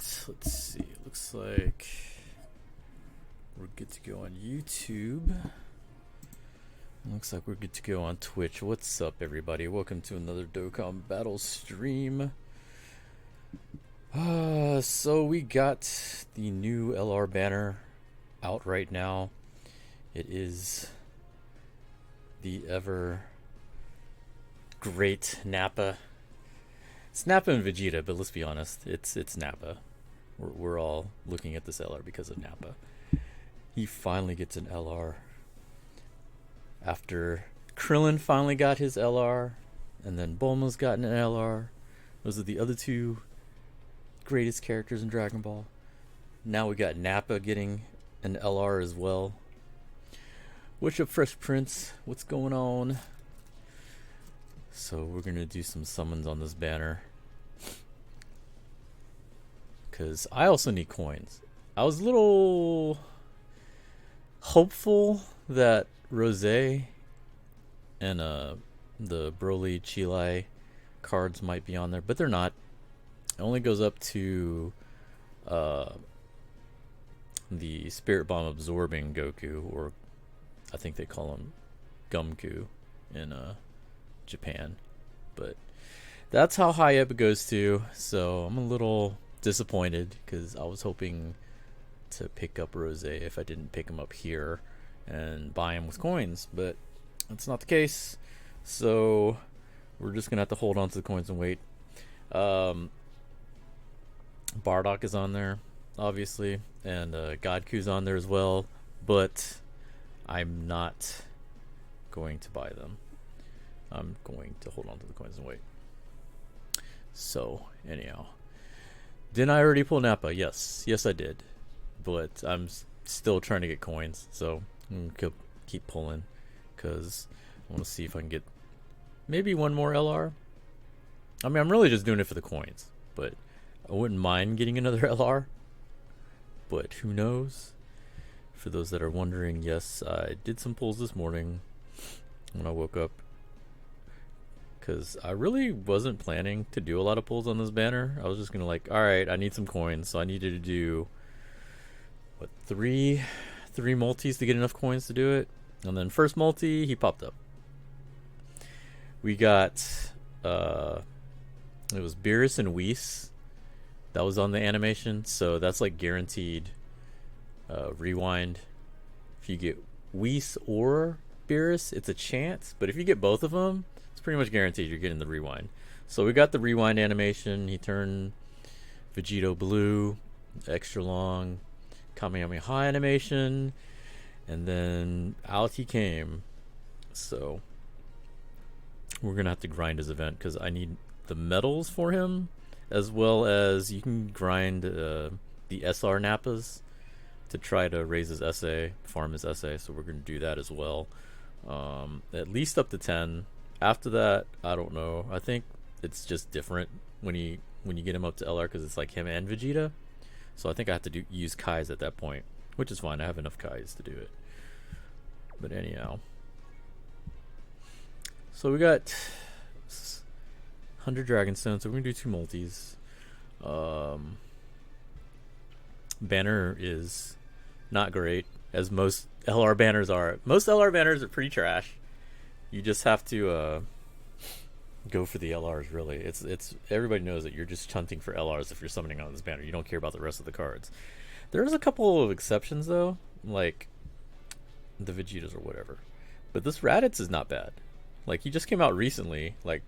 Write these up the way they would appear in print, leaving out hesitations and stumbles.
Alright, let's see. It looks like we're good to go on YouTube. Looks like we're good to go on Twitch. What's up, everybody? Welcome to another Dokkan Battle stream. So we got the new LR banner out right now. It is the ever great Nappa. It's Nappa and Vegeta, but let's be honest, it's Nappa. We're all looking at this LR because of Nappa. He finally gets an LR. After Krillin finally got his LR, and then Bulma's gotten an LR. Those are the other two greatest characters in Dragon Ball. Now we got Nappa getting an LR as well. What's up, Fresh Prince? What's going on? So we're gonna do some summons on this banner, because I also need coins. I was a little hopeful that Rose and the Broly Chilai cards might be on there, but they're not. It only goes up to the Spirit Bomb absorbing Goku, or I think they call him Gumku in Japan, but that's how high up it goes to. So I'm a little disappointed because I was hoping to pick up Rose if I didn't pick him up here and buy him with coins, but that's not the case. So we're just gonna have to hold on to the coins and wait. Bardock is on there, obviously, and Godku's on there as well, but I'm not going to buy them. I'm going to hold on to the coins and wait. So, anyhow. Didn't I already pull Nappa? Yes. Yes, I did. But I'm still trying to get coins. So, I'm going to keep pulling. Because I want to see if I can get maybe one more LR. I mean, I'm really just doing it for the coins. But I wouldn't mind getting another LR. But who knows? For those that are wondering, yes, I did some pulls this morning when I woke up. Because I really wasn't planning to do a lot of pulls on this banner. I was just going to alright, I need some coins. So I needed to do, what, three multis to get enough coins to do it. And then first multi, he popped up. We got, it was Beerus and Whis. That was on the animation. So that's like guaranteed rewind. If you get Whis or Beerus, it's a chance. But if you get both of them, pretty much guaranteed you're getting the rewind. So we got the rewind animation. He turned Vegito blue, extra long Kamehameha animation, and then out he came. So we're gonna have to grind his event because I need the medals for him, as well as you can grind the SR Nappas to try to raise his SA, farm his SA. So we're gonna do that as well, at least up to 10. After that, I don't know. I think it's just different when you get him up to LR because it's like him and Vegeta. So I think I have to use Kais at that point, which is fine. I have enough Kais to do it. But anyhow, so we got 100 Dragon Stones. So we're gonna do 2 multis. Banner is not great, as most LR banners are. Most LR banners are pretty trash. You just have to go for the LRs, really. It's everybody knows that you're just hunting for LRs if you're summoning on this banner. You don't care about the rest of the cards. There's a couple of exceptions, though, like the Vegetas or whatever. But this Raditz is not bad. Like, he just came out recently, like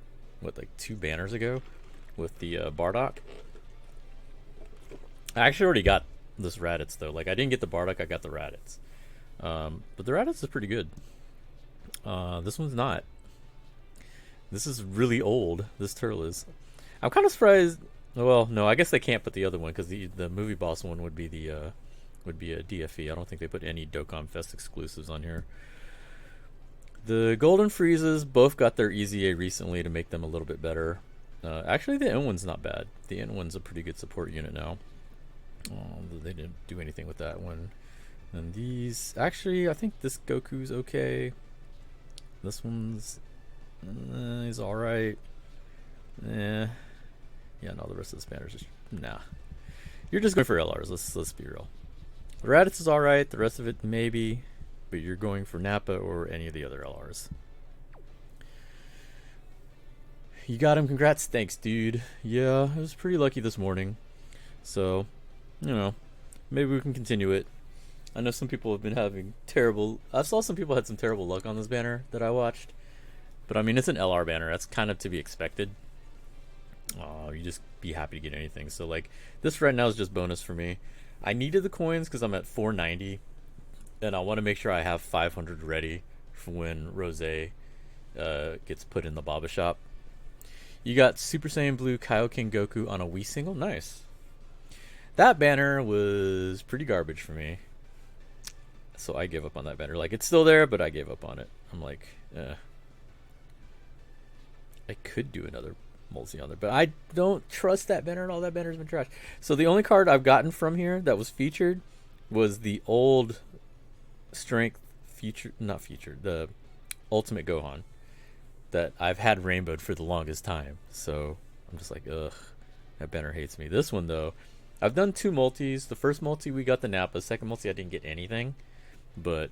2 banners ago with the Bardock. I actually already got this Raditz, though. Like, I didn't get the Bardock, I got the Raditz. But the Raditz is pretty good. This one's not. This is really old. This turtle is. I'm kind of surprised. Well, no, I guess they can't put the other one because the movie boss one would be a DFE. I don't think they put any Dokkan Fest exclusives on here. The Golden Freezes both got their EZA recently to make them a little bit better. Actually, the N one's not bad. The N one's a pretty good support unit now. They didn't do anything with that one. And these, actually, I think this Goku's okay. This one's, he's alright. Yeah, no, the rest of this banner's just, nah. You're just going for LRs. Let's be real. Raditz is alright, the rest of it maybe, but you're going for Nappa or any of the other LRs. You got him, congrats, thanks dude. Yeah, I was pretty lucky this morning. So, you know, maybe we can continue it. I know some people have been having terrible, I saw some people had some terrible luck on this banner that I watched. But I mean, it's an LR banner, that's kind of to be expected. Oh, you just be happy to get anything. So like, this right now is just bonus for me. I needed the coins because I'm at 490, and I want to make sure I have 500 ready for when Rose gets put in the Baba shop. You got Super Saiyan Blue Kaioken Goku on a Wii single? Nice. That banner was pretty garbage for me. So I gave up on that banner. Like, it's still there, but I gave up on it. I'm like, I could do another multi on there, but I don't trust that banner, and all that banner's been trash. So the only card I've gotten from here that was featured was the old strength the Ultimate Gohan that I've had rainbowed for the longest time. So I'm just like, ugh, that banner hates me. This one though, I've done 2 multis. The first multi we got the Nappa. Second multi I didn't get anything, but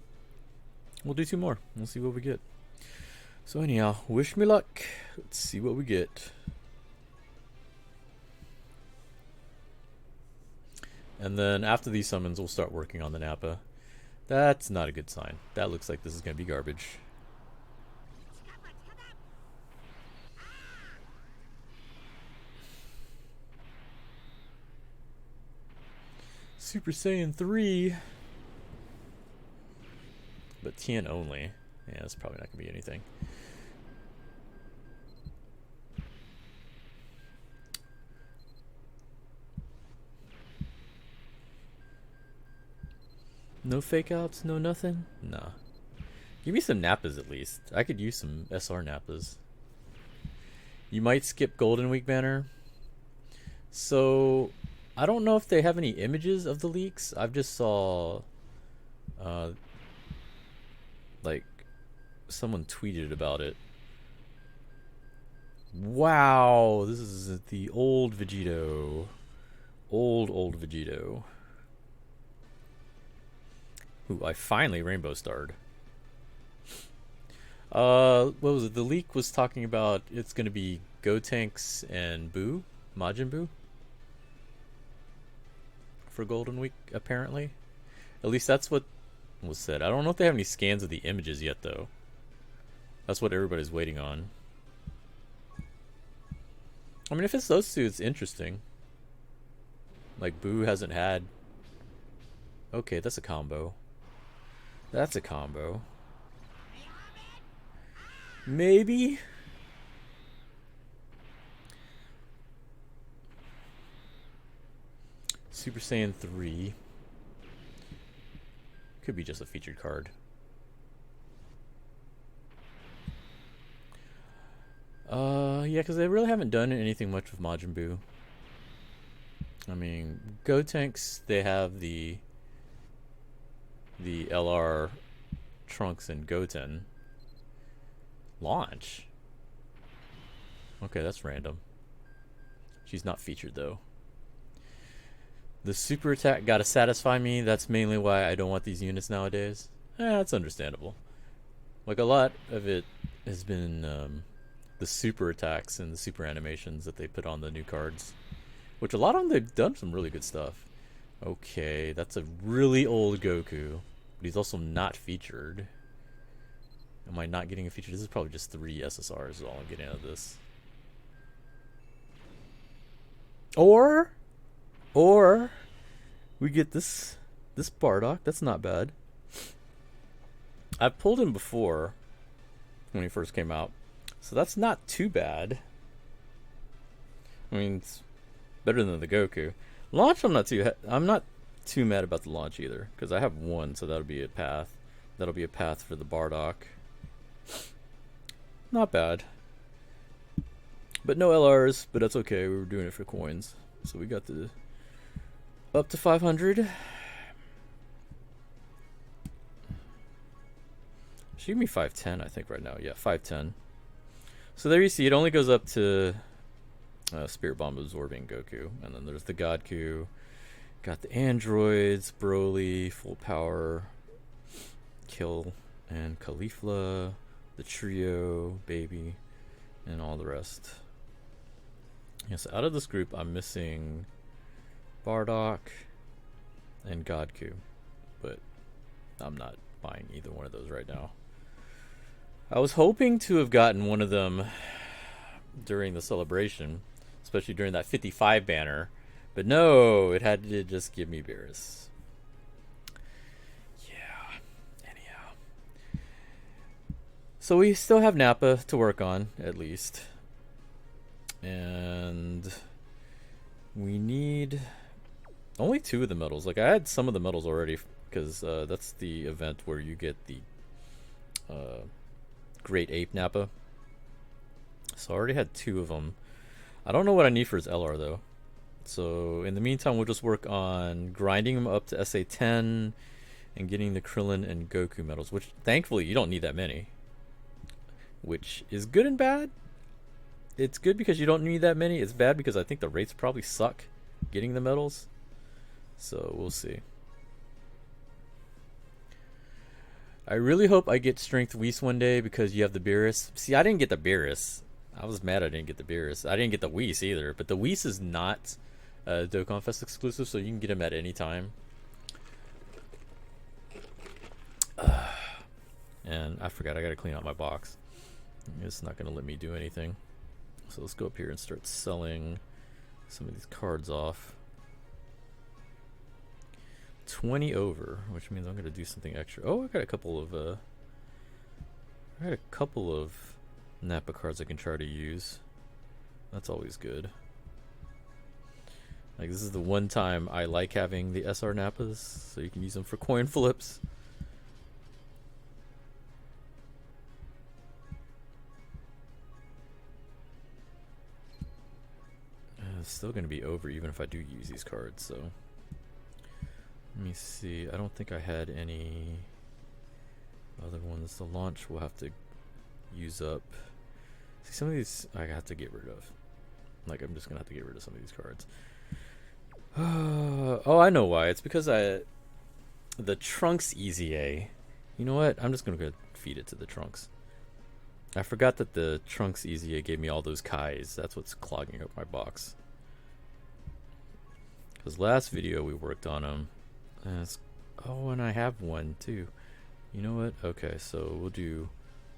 we'll do 2 more. We'll see what we get. So anyhow, wish me luck. Let's see what we get. And then after these summons, we'll start working on the Nappa. That's not a good sign. That looks like this is going to be garbage. Super Saiyan 3. But Tien only. Yeah, it's probably not going to be anything. No fake outs, no nothing? Nah. Give me some Nappas at least. I could use some SR Nappas. You might skip Golden Week banner. So, I don't know if they have any images of the leaks. I've just saw, like, someone tweeted about it. Wow, this is the old Vegito. Old Vegito. Ooh, I finally rainbow starred. What was it? The leak was talking about it's going to be Gotenks and Buu, Majin Buu, for Golden Week, apparently. At least that's what was said. I don't know if they have any scans of the images yet, though. That's what everybody's waiting on. I mean, if it's those 2, it's interesting. Like, Buu hasn't had... Okay, that's a combo. That's a combo. Maybe? Super Saiyan 3. Could be just a featured card. Yeah, because they really haven't done anything much with Majin Buu. I mean, Gotenks, they have the LR Trunks and Goten. Launch? Okay, that's random. She's not featured, though. The super attack gotta satisfy me. That's mainly why I don't want these units nowadays. That's understandable. Like, a lot of it has been the super attacks and the super animations that they put on the new cards. Which a lot of them, they've done some really good stuff. Okay, that's a really old Goku. But he's also not featured. Am I not getting a feature? This is probably just 3 SSRs is all I'm getting out of this. Or we get this Bardock. That's not bad. I've pulled him before when he first came out, so that's not too bad. I mean, it's better than the Goku. Launch, I'm not too mad about the launch either, because I have 1, so that'll be a path. That'll be a path for the Bardock. Not bad. But no LRs, but that's okay. We were doing it for coins. So we got the up to 500. Should give me 510, I think, right now. Yeah, 510. So there you see, it only goes up to Spirit Bomb absorbing Goku. And then there's the God Ku. Got the androids, Broly, full power, Kill, and Caulifla, the trio, baby, and all the rest. Yes, out of this group, I'm missing Bardock and Godku, but I'm not buying either one of those right now. I was hoping to have gotten one of them during the celebration, especially during that 55 banner, but no, it had to just give me Beerus. Yeah, anyhow. So we still have Nappa to work on, at least. And we need only 2 of the medals. Like, I had some of the medals already, because that's the event where you get the Great Ape Nappa. So I already had 2 of them. I don't know what I need for his LR, though. So in the meantime, we'll just work on grinding him up to SA 10 and getting the Krillin and Goku medals, which thankfully you don't need that many. Which is good and bad. It's good because you don't need that many. It's bad because I think the rates probably suck getting the medals. So we'll see. I really hope I get Strength Whis one day because you have the Beerus. See, I didn't get the Beerus. I was mad I didn't get the Beerus. I didn't get the Whis either. But the Whis is not Dokkan Fest exclusive, so you can get him at any time. And I forgot, I gotta clean out my box. It's not gonna let me do anything. So let's go up here and start selling some of these cards off. 20 over, which means I'm gonna do something extra. Oh, I got a couple of Nappa cards I can try to use. That's always good. Like, this is the one time I like having the SR Nappas, so you can use them for coin flips. It's still going to be over even if I do use these cards, so let me see. I don't think I had any other ones. The launch we'll have to use up. See, some of these I have to get rid of. Like, I'm just going to have to get rid of some of these cards. Oh, I know why. It's because the Trunks EZA. You know what? I'm just going to go feed it to the Trunks. I forgot that the Trunks EZA gave me all those Kais. That's what's clogging up my box. Because last video we worked on them. Oh, and I have one too. You know what? Okay, so we'll do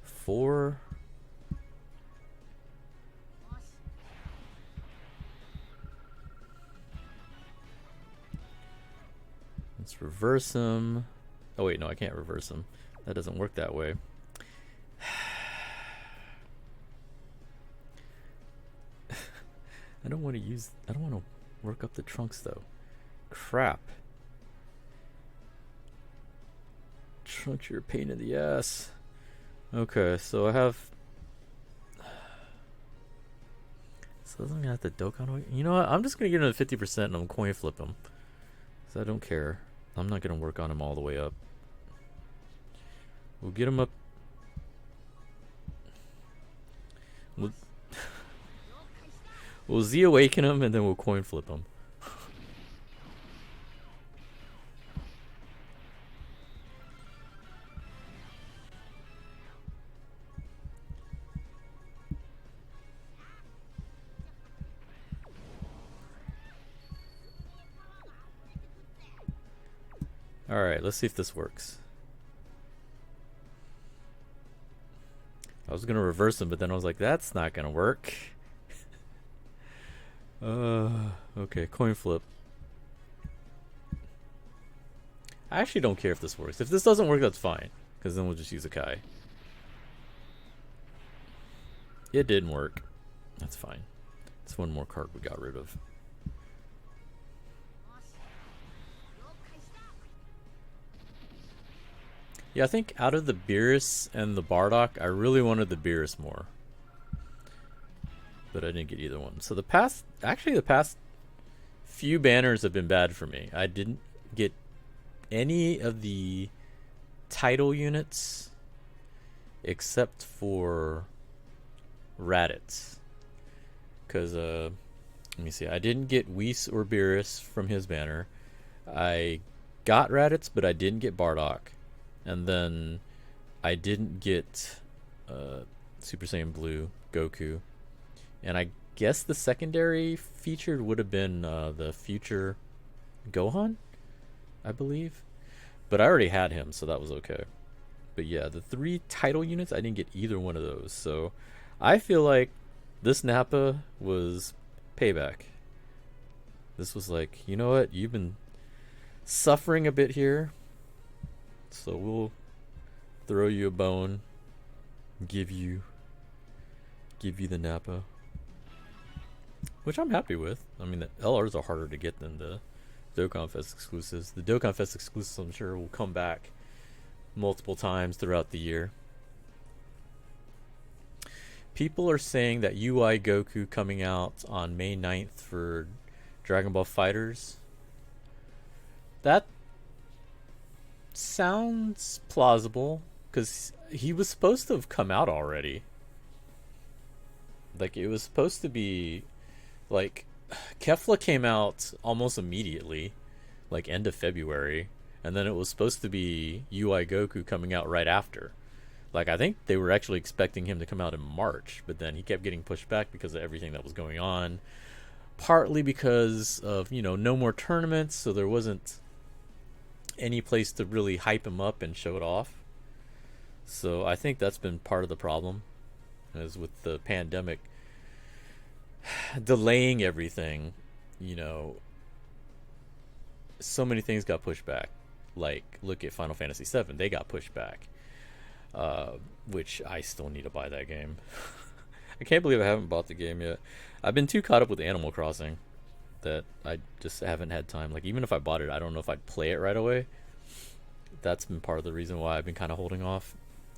4. Let's reverse them. Oh wait, no, I can't reverse them. That doesn't work that way. I don't want to work up the Trunks though. Crap. Trunks, you're a pain in the ass. Okay, so I have. So I'm gonna have to Dokkan. You know what? I'm just gonna get him to 50% and I'm coin flip him. So I don't care. I'm not gonna work on him all the way up. We'll get him up. We'll Z awaken him and then we'll coin flip him. Alright, let's see if this works. I was gonna reverse him, but then I was like, that's not gonna work. Okay, coin flip. I actually don't care if this works. If this doesn't work, that's fine, because then we'll just use a Kai. It didn't work. That's fine. It's one more card we got rid of. Yeah, I think out of the Beerus and the Bardock, I really wanted the Beerus more. But I didn't get either one. So the past few banners have been bad for me. I didn't get any of the title units except for Raditz. Because, let me see, I didn't get Whis or Beerus from his banner. I got Raditz, but I didn't get Bardock. And then I didn't get Super Saiyan Blue Goku. And I guess the secondary featured would have been the future Gohan, I believe. But I already had him, so that was okay. But yeah, the 3 title units, I didn't get either one of those. So I feel like this Nappa was payback. This was like, you know what? You've been suffering a bit here, so we'll throw you a bone, give you the Nappa, which I'm happy with. I mean, the LRs are harder to get than the Dokkan Fest exclusives. The Dokkan Fest exclusives, I'm sure, will come back multiple times throughout the year. People are saying that UI Goku coming out on May 9th for Dragon Ball FighterZ. That sounds plausible because he was supposed to have come out already. Like, it was supposed to be like Kefla came out almost immediately, like end of February, and then it was supposed to be UI Goku coming out right after. Like, I think they were actually expecting him to come out in March, but then he kept getting pushed back because of everything that was going on. Partly because of, no more tournaments, so there wasn't any place to really hype him up and show it off. So I think that's been part of the problem, is with the pandemic delaying everything. So many things got pushed back. Like, look at Final Fantasy VII, they got pushed back, which I still need to buy that game. I can't believe I haven't bought the game yet. I've been too caught up with Animal Crossing that I just haven't had time. Like, even if I bought it, I don't know if I'd play it right away. That's been part of the reason why I've been kind of holding off.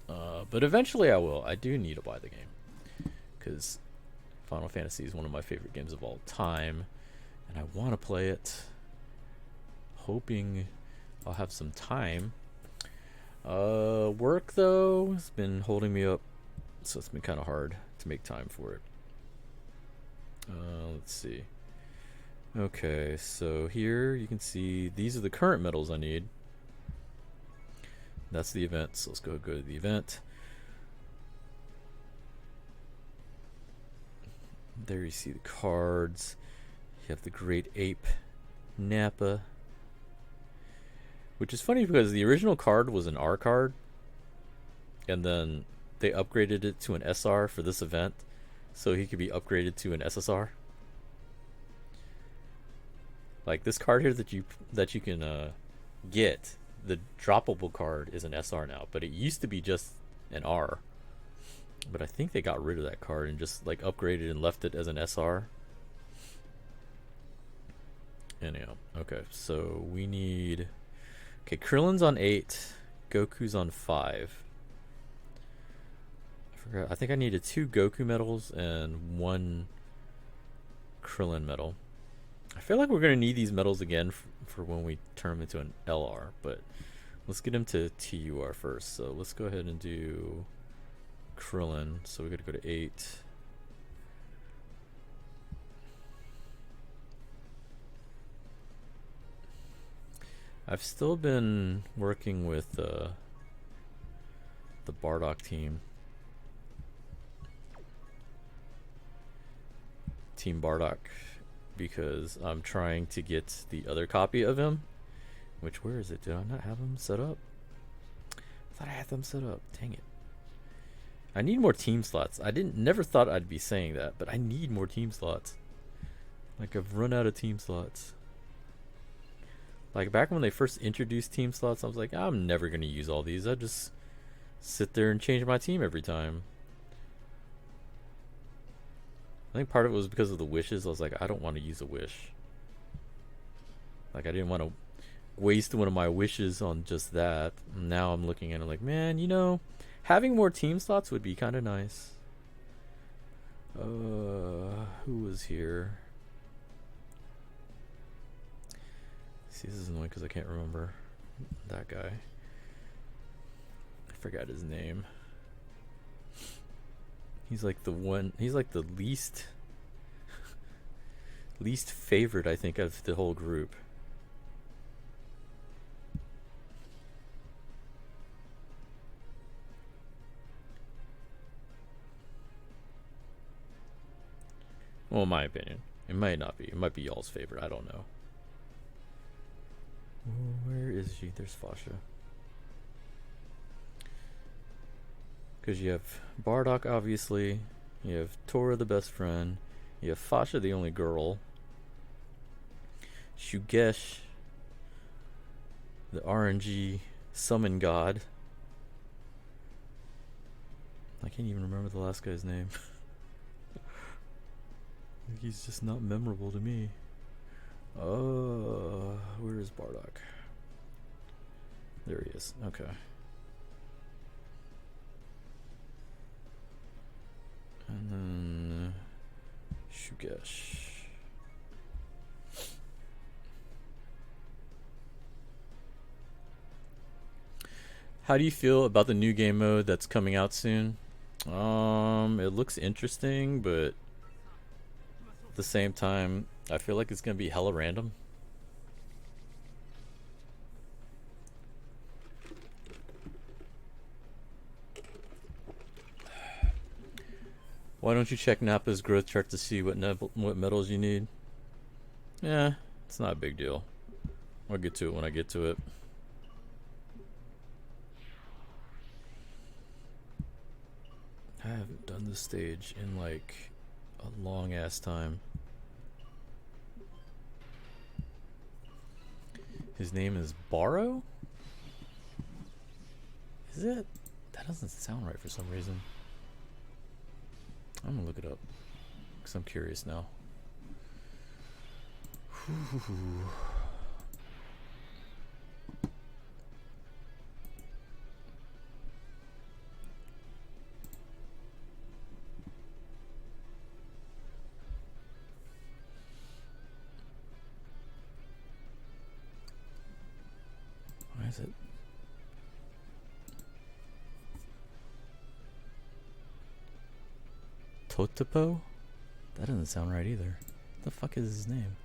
But eventually I will. I do need to buy the game, because Final Fantasy is one of my favorite games of all time, and I want to play it. Hoping I'll have some time. Work, though, has been holding me up, so it's been kind of hard to make time for it. Let's see. Okay, so here you can see these are the current medals I need. That's the event, so let's go to the event. There you see the cards. You have the Great Ape Nappa, which is funny because the original card was an R card, and then they upgraded it to an SR for this event, so he could be upgraded to an SSR. Like, this card here that you can get, the droppable card is an SR now, but it used to be just an R. But I think they got rid of that card and just like upgraded and left it as an SR. Anyhow, okay, so we need... Okay, Krillin's on 8, Goku's on 5. I forgot. I think I needed 2 Goku medals and 1 Krillin medal. I feel like we're going to need these medals again for when we turn them into an LR, but let's get him to TUR first. So let's go ahead and do Krillin. So we got to go to 8. I've still been working with the Bardock team. Team Bardock, because I'm trying to get the other copy of him. Which, where is it? Did I not have them set up? I thought I had them set up. Dang it. I need more team slots. Never thought I'd be saying that, but I need more team slots. Like, I've run out of team slots. Like, back when they first introduced team slots, I was like, I'm never going to use all these. I just sit there and change my team every time. I think part of it was because of the wishes. I was like, I don't want to use a wish. Like, I didn't want to waste one of my wishes on just that. Now I'm looking at it like, man, having more team slots would be kind of nice. Who was here? See, this is annoying because I can't remember that guy. I forgot his name. He's like the least favorite, I think, of the whole group. Well, in my opinion. It might not be. It might be y'all's favorite. I don't know. Where is she? There's Fasha. Because you have Bardock, obviously. You have Tora, the best friend. You have Fasha, the only girl. Shugesh, the RNG summon god. I can't even remember the last guy's name. He's just not memorable to me. Where is Bardock? There he is. Okay. And then Shugesh. How do you feel about the new game mode that's coming out soon? It looks interesting, but at the same time, I feel like it's gonna be hella random. Why don't you check Nappa's growth chart to see what medals you need? Yeah, it's not a big deal. I'll get to it when I get to it. I haven't done this stage in like a long ass time. His name is Borrow? Is it? That doesn't sound right for some reason. I'm gonna look it up because I'm curious now. Why is it? Totopo? That doesn't sound right either. What the fuck is his name?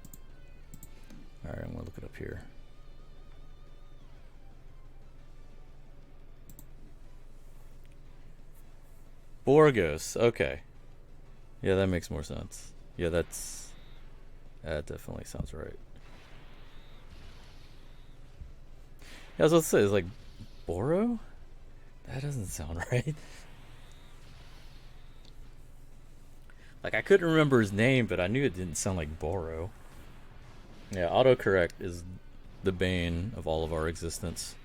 Alright, I'm gonna look it up here. Borgos, okay. Yeah, that makes more sense. Yeah, that definitely sounds right. Yeah, I was about to say, it's like Boro? That doesn't sound right. Like, I couldn't remember his name, but I knew it didn't sound like Boro. Yeah, autocorrect is the bane of all of our existence.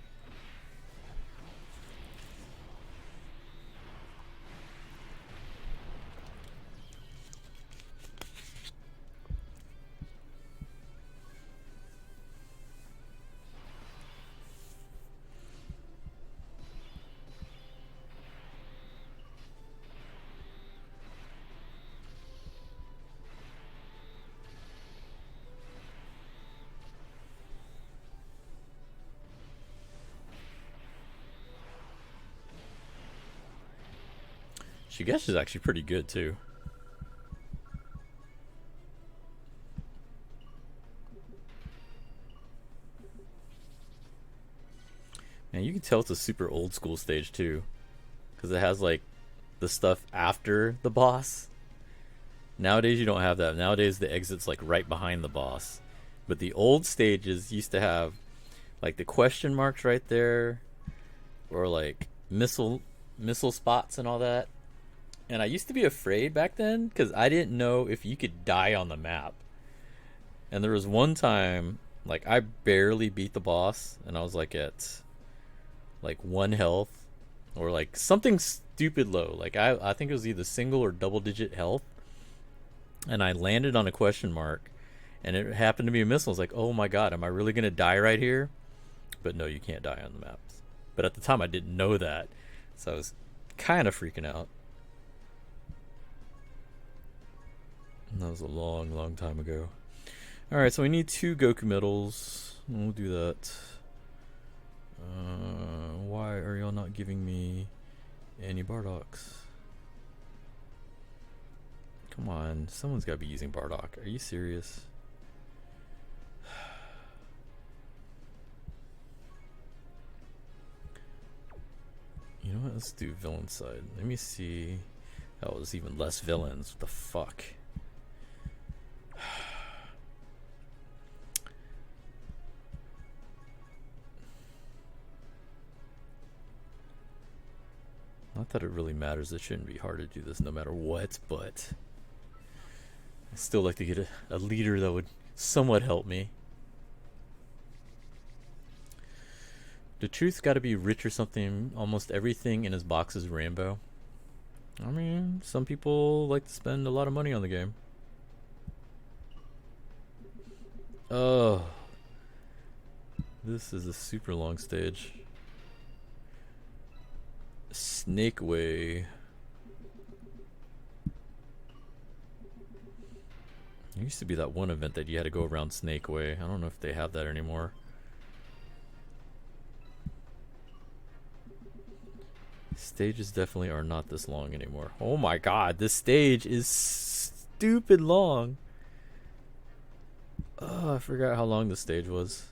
Shugesh is actually pretty good too. Man, you can tell it's a super old school stage too, because it has like the stuff after the boss. Nowadays you don't have that. Nowadays the exit's like right behind the boss, but the old stages used to have like the question marks right there, or like missile spots and all that. And I used to be afraid back then because I didn't know if you could die on the map. And there was one time, like, I barely beat the boss, and I was like at like 1 health, or like something stupid low. Like I think it was either single or double digit health, and I landed on a question mark, and it happened to be a missile. I was like, oh my god, am I really gonna die right here? But no, you can't die on the maps. But at the time, I didn't know that, so I was kind of freaking out. And that was a long, long time ago. Alright, so we need 2 Goku medals. We'll do that. Why are y'all not giving me any Bardocks? Come on, someone's got to be using Bardock. Are you serious? You know what? Let's do villain side. Let me see. Oh, there's even less villains. What the fuck? that it really matters. It shouldn't be hard to do this no matter what, but I still like to get a leader that would somewhat help me. The truth's gotta be rich or something. Almost everything in his box is rainbow. I mean, some people like to spend a lot of money on the game. Oh. This is a super long stage. Snake Way. There used to be that one event that you had to go around Snake Way. I don't know if they have that anymore. Stages definitely are not this long anymore. Oh my god, this stage is stupid long. Oh, I forgot how long the stage was.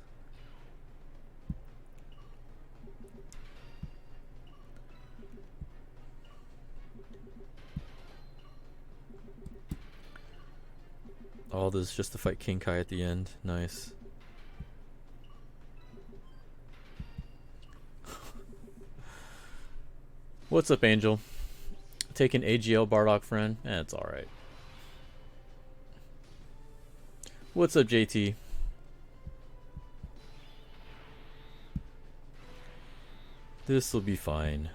All this just to fight King Kai at the end. Nice. What's up, Angel? Taking AGL Bardock friend? It's alright. What's up, JT? This'll be fine.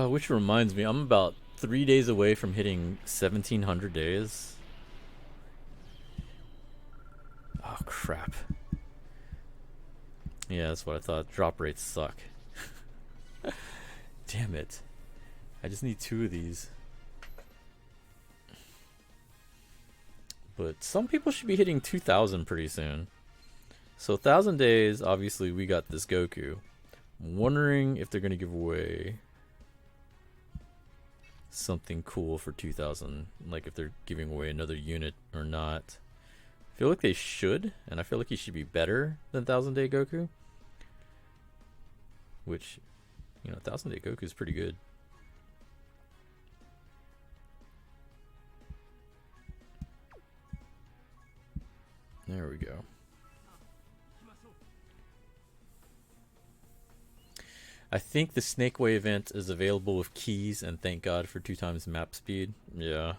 Which reminds me, I'm about 3 days away from hitting 1700 days. Oh, crap. Yeah, that's what I thought. Drop rates suck. Damn it. I just need 2 of these. But some people should be hitting 2000 pretty soon. So 1000 days, obviously we got this Goku. I'm wondering if they're going to give away something cool for 2000. Like if they're giving away another unit or not. I feel like they should, and I feel like he should be better than 1000 Day Goku. Which, you know, 1000 Day Goku is pretty good. There we go. I think the Snake Way event is available with keys, and thank God for 2 times map speed. Yeah.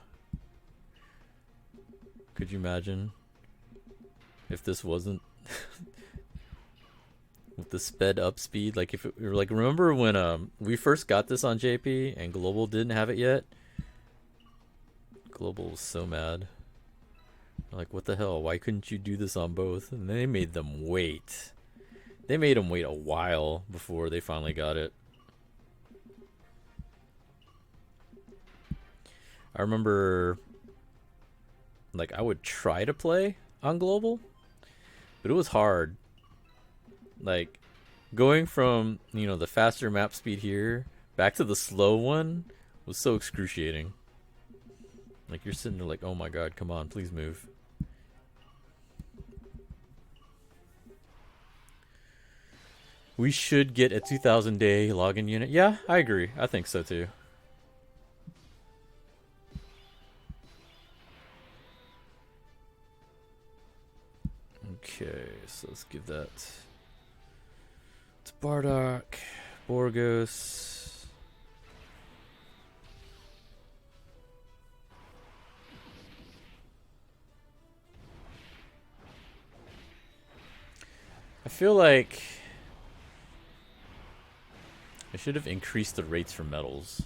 Could you imagine if this wasn't with the sped up speed? Like if it, like, remember when we first got this on JP and Global didn't have it yet? Global was so mad. Like, what the hell? Why couldn't you do this on both? And they made them wait. They made them wait a while before they finally got it. I remember, like, I would try to play on Global, but it was hard. Like, going from, you know, the faster map speed here back to the slow one was so excruciating. Like, you're sitting there like, oh my god, come on, please move. We should get a 2000 day login unit. Yeah, I agree. I think so too. Okay, so let's give that to Bardock, Borgos. I feel like I should have increased the rates for medals.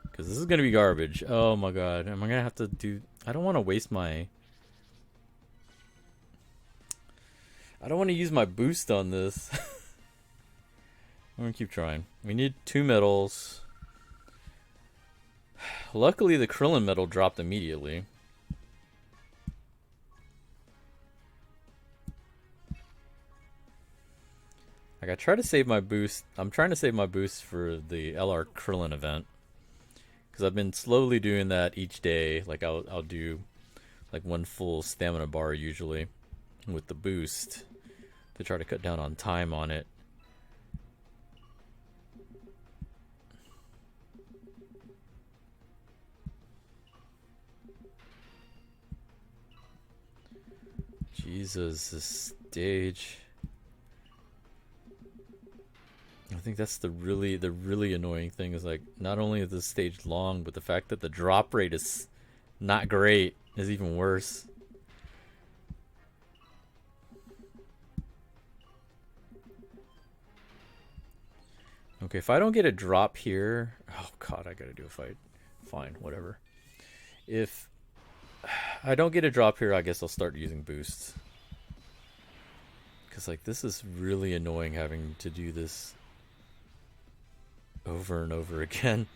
Because this is going to be garbage. Oh my god. Am I going to have to do... I don't want to waste my... I don't want to use my boost on this. I'm going to keep trying. We need 2 medals. Luckily, the Krillin medal dropped immediately. Like, I try to save my boost. I'm trying to save my boost for the LR Krillin event. Because I've been slowly doing that each day. Like, I'll do like 1 full stamina bar usually with the boost to try to cut down on time on it. Jesus, this stage. I think that's the really annoying thing is like not only is this stage long, but the fact that the drop rate is not great is even worse. Okay, if I don't get a drop here, oh god, I gotta do a fight. Fine, whatever. If I don't get a drop here, I guess I'll start using boosts. Because like this is really annoying having to do this over and over again.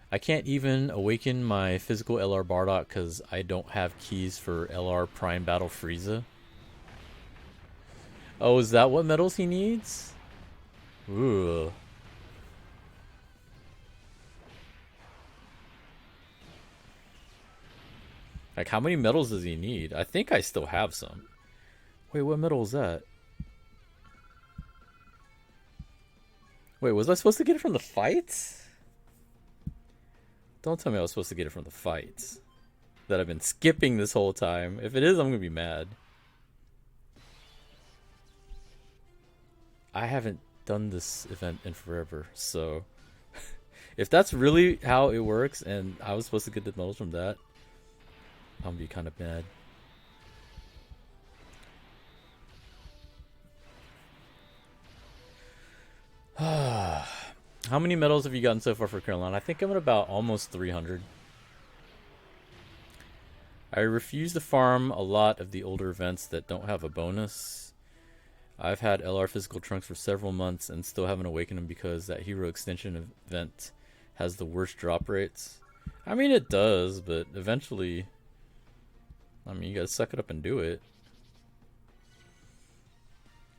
I can't even awaken my physical LR Bardock because I don't have keys for LR Prime Battle Frieza. Oh, is that what medals he needs? Ooh. Like, how many medals does he need? I think I still have some. Wait, what medal is that? Wait, was I supposed to get it from the fights? Don't tell me I was supposed to get it from the fights. That I've been skipping this whole time. If it is, I'm gonna be mad. I haven't done this event in forever, so... if that's really how it works, and I was supposed to get the medals from that, I'm gonna be kind of mad. How many medals have you gotten so far for Carolina? I think I'm at about almost 300. I refuse to farm a lot of the older events that don't have a bonus. I've had LR physical trunks for several months and still haven't awakened them because that hero extension event has the worst drop rates. I mean, it does, but eventually, I mean, you gotta suck it up and do it.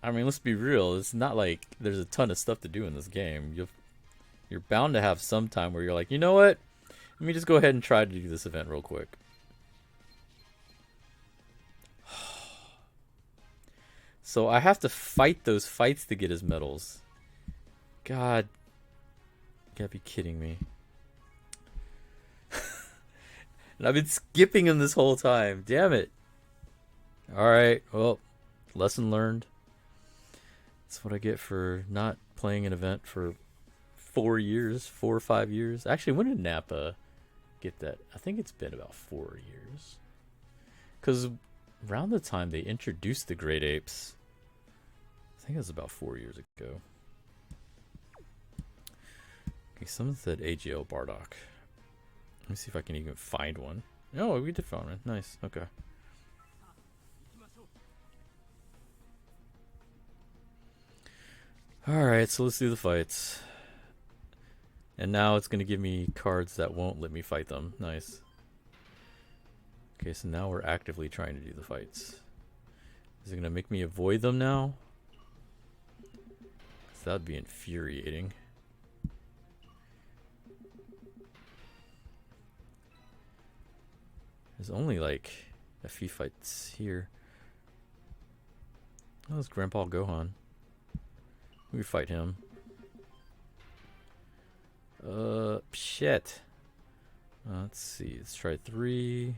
I mean, let's be real. It's not like there's a ton of stuff to do in this game. You're bound to have some time where you're like, you know what? Let me just go ahead and try to do this event real quick. So I have to fight those fights to get his medals. God. You gotta be kidding me. And I've been skipping him this whole time. Damn it. Alright, well, lesson learned. That's what I get for not playing an event for 4 years, 4 or 5 years. Actually, when did Nappa get that? I think it's been about 4 years. Because around the time they introduced the Great Apes, I think it was about 4 years ago. Okay, someone said AGL Bardock. Let me see if I can even find one. Oh, we did find one. Nice. Okay. Alright, so let's do the fights. And now it's going to give me cards that won't let me fight them. Nice. Okay, so now we're actively trying to do the fights. Is it going to make me avoid them now? That would be infuriating. There's only like a few fights here. Oh, it's Grandpa Gohan. We fight him. Shit. Let's see. Let's try 3.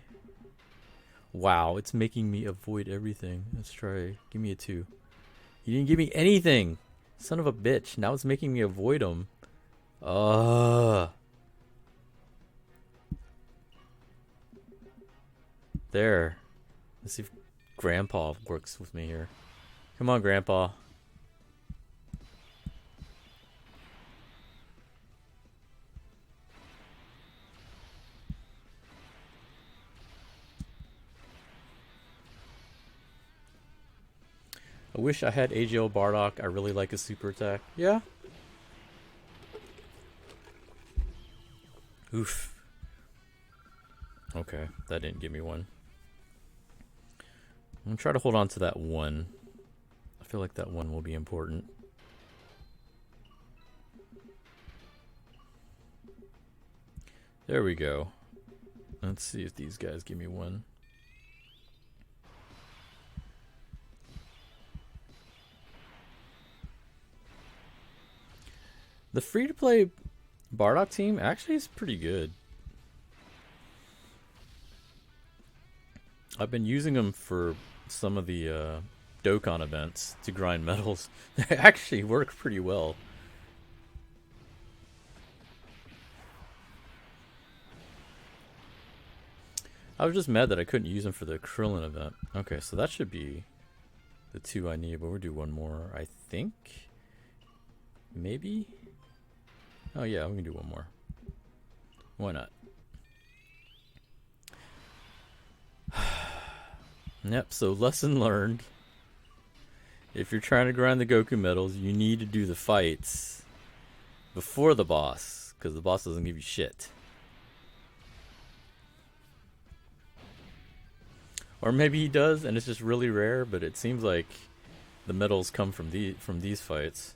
Wow, it's making me avoid everything. Let's try. Give me a 2. You didn't give me anything. Son of a bitch. Now it's making me avoid him. There. Let's see if Grandpa works with me here. Come on, Grandpa. I wish I had AGL Bardock. I really like his super attack. Yeah. Oof. Okay, that didn't give me one. I'm gonna try to hold on to that 1. I feel like that 1 will be important. There we go. Let's see if these guys give me 1. The free-to-play Bardock team actually is pretty good. I've been using them for some of the Dokkan events to grind metals. They actually work pretty well. I was just mad that I couldn't use them for the Krillin event. Okay, so that should be the 2 I need, but we'll do one more, I think. Maybe? Oh yeah, we can do one more. Why not? Yep, so lesson learned. If you're trying to grind the Goku medals, you need to do the fights before the boss, because the boss doesn't give you shit. Or maybe he does, and it's just really rare, but it seems like the medals come from these fights.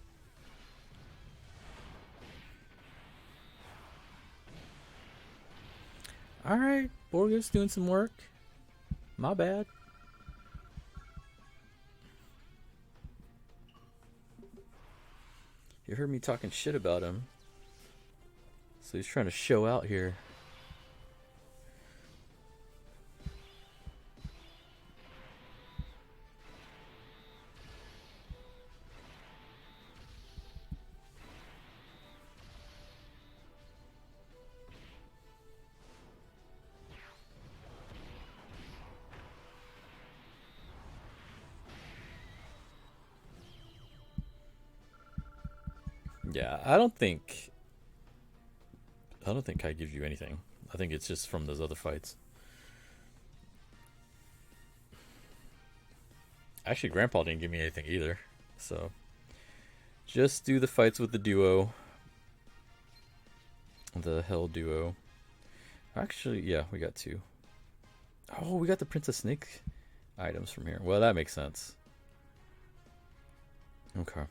Alright, Borgus doing some work. My bad. You heard me talking shit about him. So he's trying to show out here. Yeah, I don't think Kai gives you anything. I think it's just from those other fights. Actually, Grandpa didn't give me anything either. So, just do the fights with the duo. The Hell duo. Actually, yeah, we got 2. Oh, we got the Princess Snake items from here. Well, that makes sense. Okay.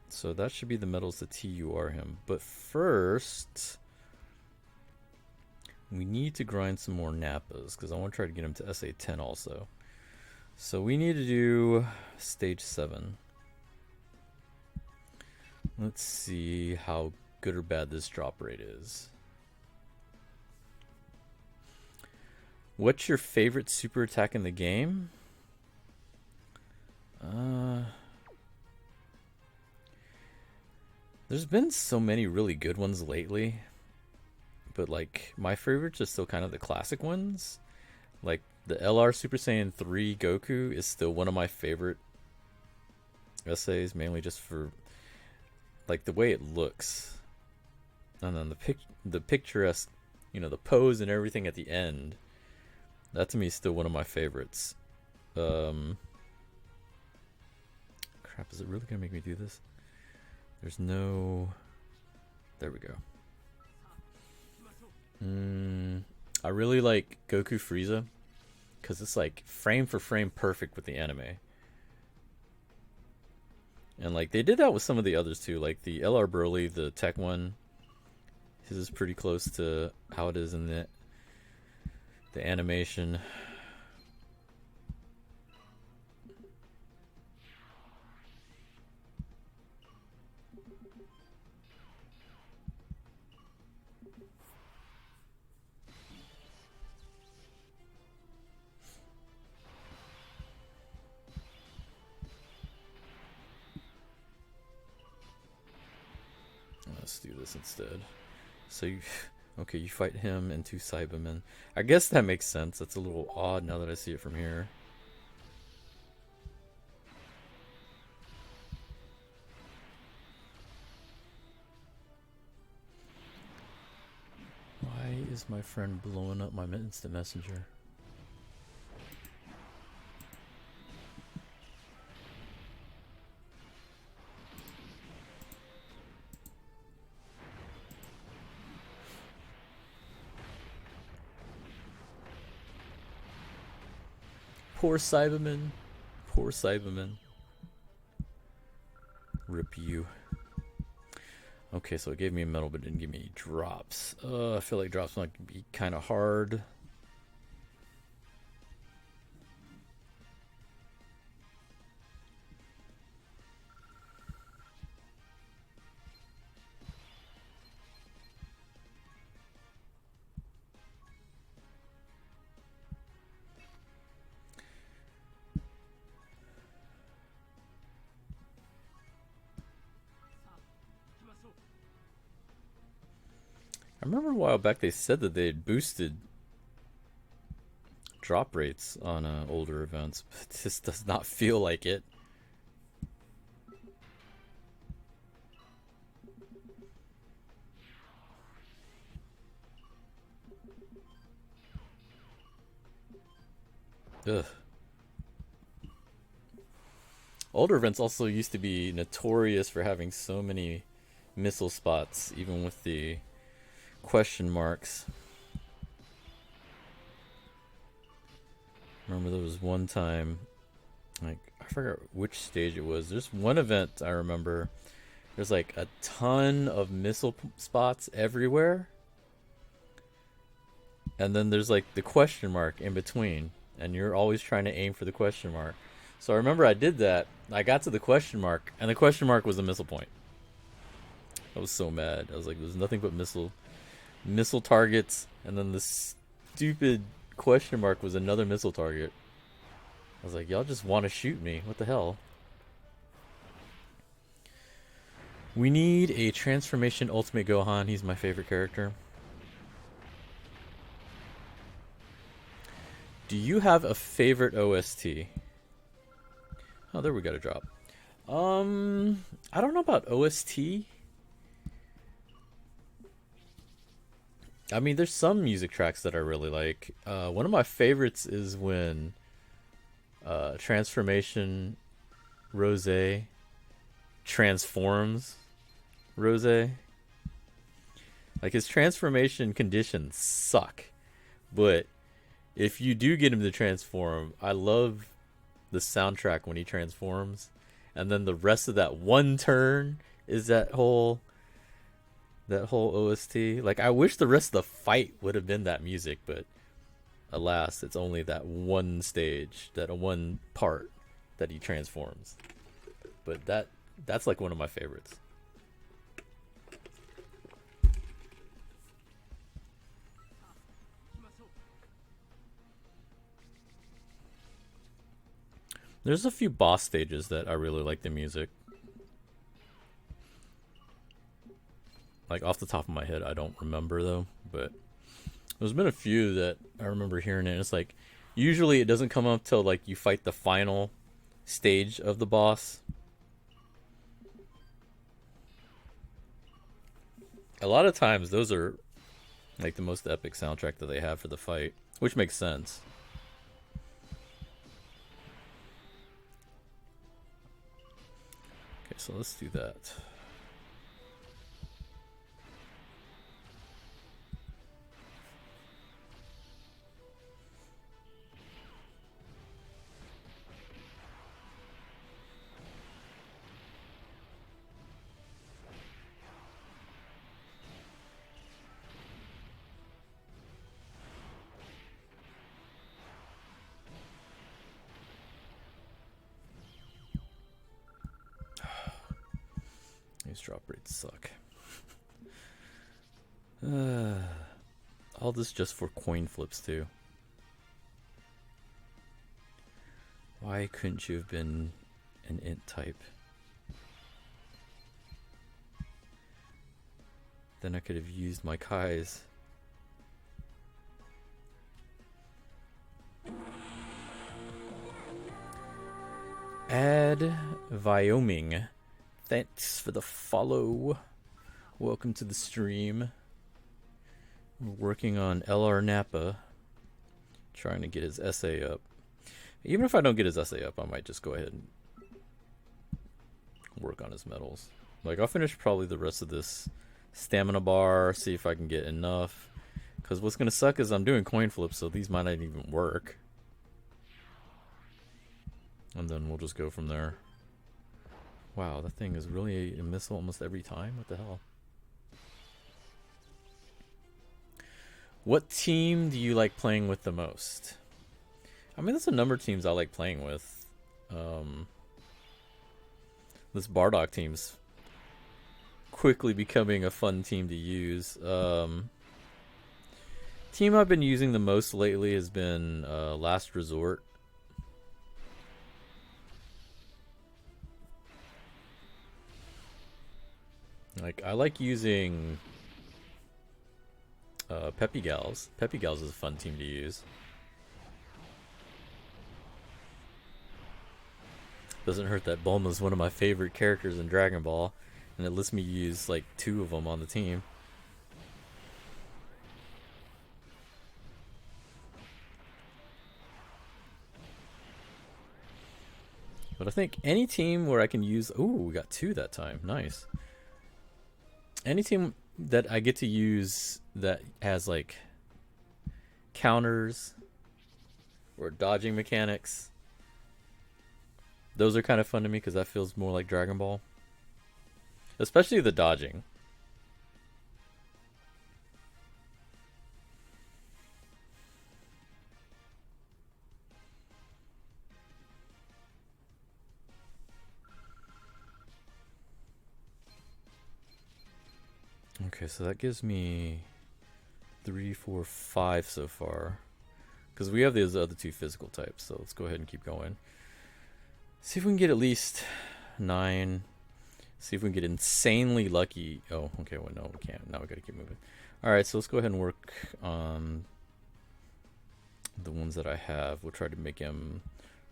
So that should be the medals to TUR him. But first, we need to grind some more Nappas, because I want to try to get him to SA10 also. So we need to do stage 7. Let's see how good or bad this drop rate is. What's your favorite super attack in the game? There's been so many really good ones lately. But like, my favorites are still kind of the classic ones. Like, the LR Super Saiyan 3 Goku is still one of my favorite essays, mainly just for like the way it looks. And then the picturesque, you know, the pose and everything at the end. That to me is still one of my favorites. Crap, is it really gonna make me do this? There's no... There we go. I really like Goku Frieza, because it's like frame for frame perfect with the anime. And like they did that with some of the others too, like the LR Broly, the tech one. His is pretty close to how it is in the animation. Let's do this instead. So you, okay, you fight him and 2 Cybermen. I guess that makes sense. That's a little odd now that I see it from here. Why is my friend blowing up my instant messenger? Poor Cyberman. Poor Cyberman. Rip you. Okay, so it gave me a medal, but didn't give me any drops. I feel like drops might be kind of hard. I remember a while back they said that they had boosted drop rates on older events, but this does not feel like it. Ugh. Older events also used to be notorious for having so many missile spots, even with the question marks. Remember there was one time, like, I forgot which stage it was. There's one event I remember. There's like a ton of missile spots everywhere. And then there's like the question mark in between. And you're always trying to aim for the question mark. So I remember I did that. I got to the question mark, and the question mark was a missile point. I was so mad. I was like, there's nothing but missile targets, and then this stupid question mark was another missile target. I was like, y'all just want to shoot me. What the hell? We need a transformation Ultimate Gohan. He's my favorite character. Do you have a favorite OST? Oh, there we got a drop. I don't know about OST. I mean, there's some music tracks that I really like. One of my favorites is when Transformation Rose transforms Rose. Like, his transformation conditions suck, but if you do get him to transform, I love the soundtrack when he transforms, and then the rest of that one turn is that whole OST. Like, I wish the rest of the fight would have been that music, but alas, it's only that one stage, that one part that he transforms. But that's like one of my favorites. There's a few boss stages that I really like the music. Like, off the top of my head, I don't remember though, but there's been a few that I remember hearing it. And it's like, usually it doesn't come up till like you fight the final stage of the boss. A lot of times those are like the most epic soundtrack that they have for the fight, which makes sense. Okay, so let's do that. These drop rates suck. All this just for coin flips too. Why couldn't you have been an int type? Then I could have used my Kais. Add Wyoming. Thanks for the follow. Welcome to the stream. I'm working on LR Nappa. Trying to get his essay up. Even if I don't get his essay up, I might just go ahead and work on his medals. Like, I'll finish probably the rest of this stamina bar, see if I can get enough. Because what's going to suck is I'm doing coin flips, so these might not even work. And then we'll just go from there. Wow, that thing is really a missile almost every time? What the hell? What team do you like playing with the most? I mean, there's a number of teams I like playing with. This Bardock team's quickly becoming a fun team to use. Team I've been using the most lately has been Last Resort. Like, I like using Peppy Gals. Peppy Gals is a fun team to use. Doesn't hurt that Bulma is one of my favorite characters in Dragon Ball, and it lets me use like 2 of them on the team. But I think any team where I can use... Ooh, we got 2 that time. Nice. Any team that I get to use that has like counters or dodging mechanics, those are kind of fun to me because that feels more like Dragon Ball. Especially the dodging. Okay, so that gives me 3, 4, 5 so far. Because we have those other 2 physical types, so let's go ahead and keep going. See if we can get at least 9. See if we can get insanely lucky. Oh, okay, well, no, we can't. Now we gotta keep moving. Alright, so let's go ahead and work on the ones that I have. We'll try to make him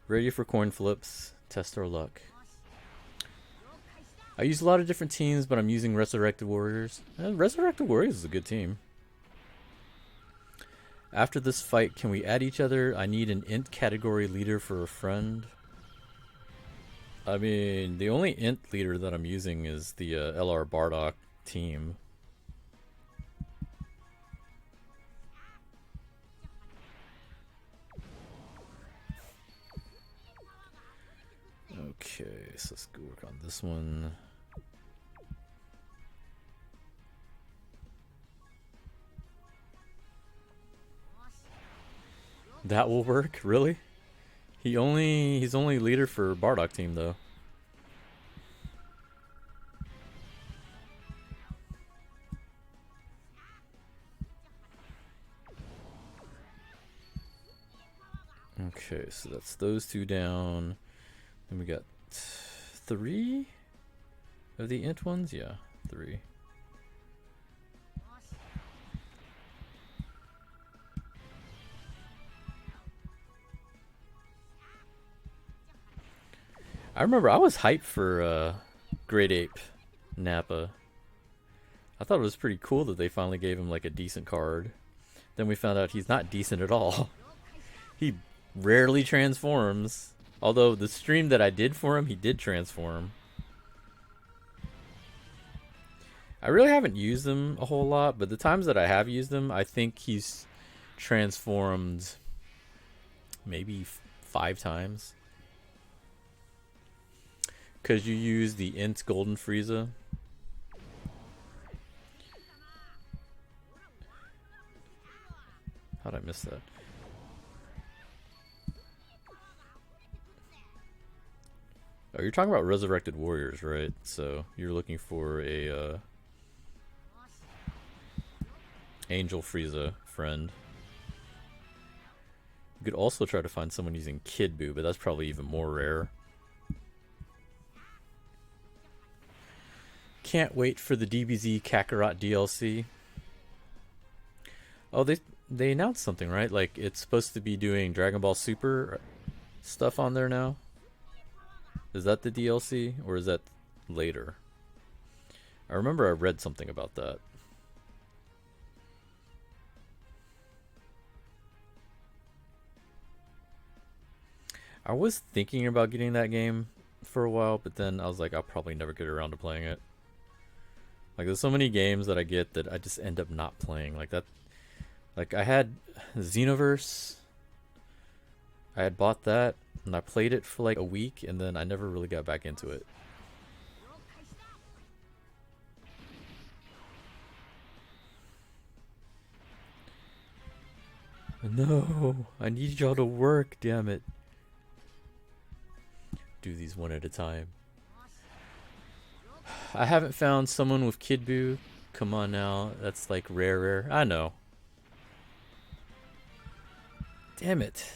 ready for coin flips, test our luck. I use a lot of different teams, but I'm using Resurrected Warriors. And Resurrected Warriors is a good team. After this fight, can we add each other? I need an int category leader for a friend. I mean, the only int leader that I'm using is the LR Bardock team. Okay, so let's go work on this one. That will work, really? He's only leader for Bardock team though. Okay, so that's those 2 down. Then we got 3 of the int ones? Yeah, 3. I remember I was hyped for Great Ape Nappa. I thought it was pretty cool that they finally gave him like a decent card. Then we found out he's not decent at all. He rarely transforms. Although the stream that I did for him, he did transform. I really haven't used him a whole lot, but the times that I have used him, I think he's transformed maybe 5 times. Because you use the int Golden Frieza. How'd I miss that? Oh, you're talking about Resurrected Warriors, right? So you're looking for a Angel Frieza friend. You could also try to find someone using Kid Buu, but that's probably even more rare. Can't wait for the DBZ Kakarot DLC. Oh, they announced something, right? Like it's supposed to be doing Dragon Ball Super stuff on there now. Is that the DLC or is that later? I remember I read something about that. I was thinking about getting that game for a while, but then I was like, I'll probably never get around to playing it. Like, there's so many games that I get that I just end up not playing. Like that. Like, I had Xenoverse. I had bought that, and I played it for like a week, and then I never really got back into it. No, I need y'all to work, damn it. Do these one at a time. I haven't found someone with Kid Buu. Come on now, that's like rare. I know. Damn it.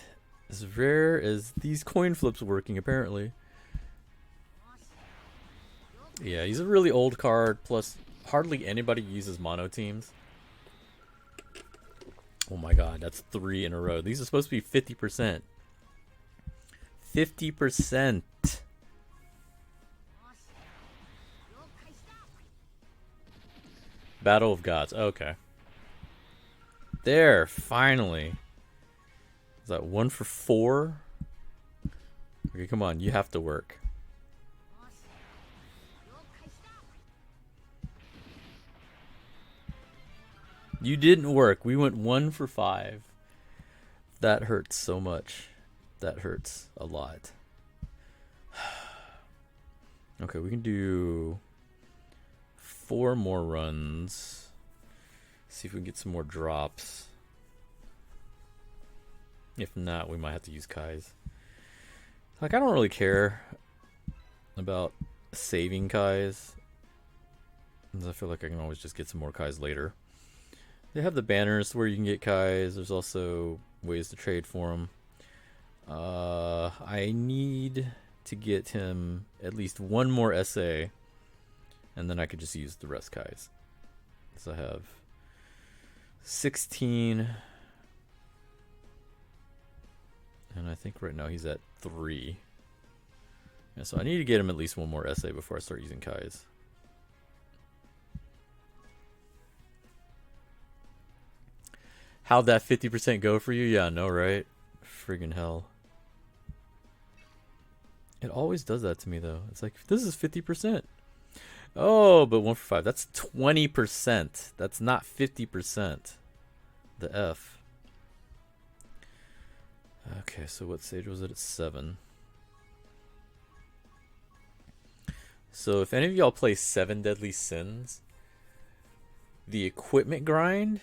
As rare as these coin flips working, apparently. Yeah, he's a really old card, plus hardly anybody uses mono teams. Oh my god, that's 3 in a row. These are supposed to be 50%. 50%. Battle of Gods. Okay. There, finally. Is that 1 for 4? Okay, come on, you have to work. You didn't work. We went 1 for 5. That hurts so much. That hurts a lot. Okay, we can do 4 more runs. See if we can get some more drops. If not, we might have to use Kai's. Like, I don't really care about saving Kai's. I feel like I can always just get some more Kai's later. They have the banners where you can get Kai's. There's also ways to trade for them. I need to get him at least 1 more SA, and then I could just use the rest Kai's. So I have 16, and I think right now he's at 3. Yeah, so I need to get him at least 1 more SA before I start using Kai's. How'd that 50% go for you? Yeah, no, right? Friggin' hell. It always does that to me, though. It's like, this is 50%. Oh, but 1 for 5. That's 20%. That's not 50%. The F. Okay, so what stage was it? At 7. So if any of y'all play 7 Deadly Sins, the equipment grind,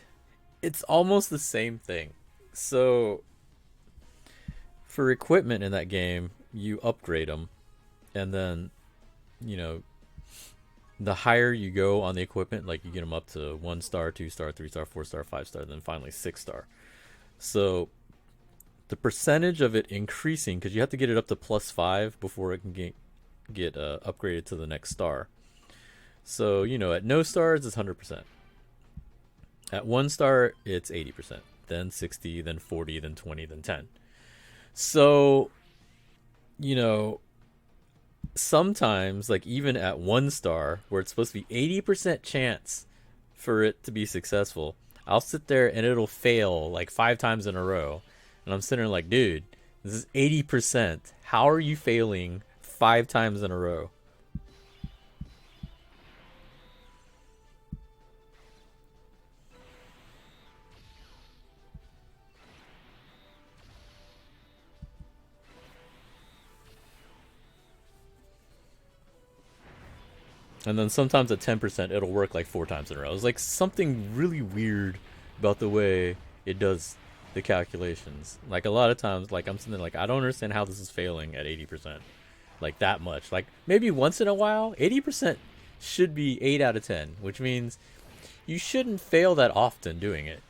it's almost the same thing. So for equipment in that game, you upgrade them, and then, you know, the higher you go on the equipment, like you get them up to 1 star, 2 star, 3 star, 4 star, 5 star, then finally 6 star. So the percentage of it increasing, because you have to get it up to +5 before it can get upgraded to the next star. So, you know, at no stars it's 100%. At 1 star it's 80%, then 60, then 40, then 20, then 10. So, you know, sometimes, like even at 1 star, where it's supposed to be 80% chance for it to be successful, I'll sit there and it'll fail like 5 times in a row. And I'm sitting there like, dude, this is 80%. How are you failing 5 times in a row? And then sometimes at 10%, it'll work like 4 times in a row. It's like something really weird about the way it does the calculations. Like a lot of times, like I'm sitting there like, I don't understand how this is failing at 80%. Like that much. Like maybe once in a while, 80% should be 8 out of 10, which means you shouldn't fail that often doing it.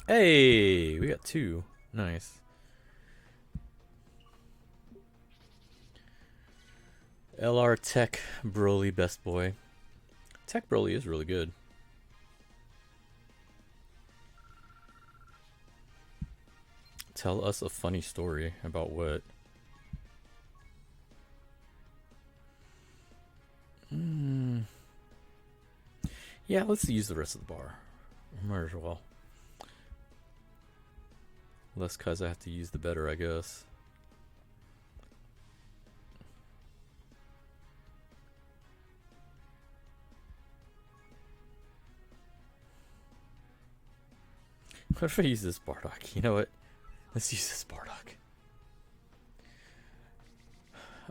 Hey, we got 2. Nice. LR Tech Broly best boy. Tech Broly is really good. Tell us a funny story about what? Yeah, let's use the rest of the bar. Might as well. Less cause I have to use, the better, I guess. What if I use this Bardock? You know what? Let's use this Bardock.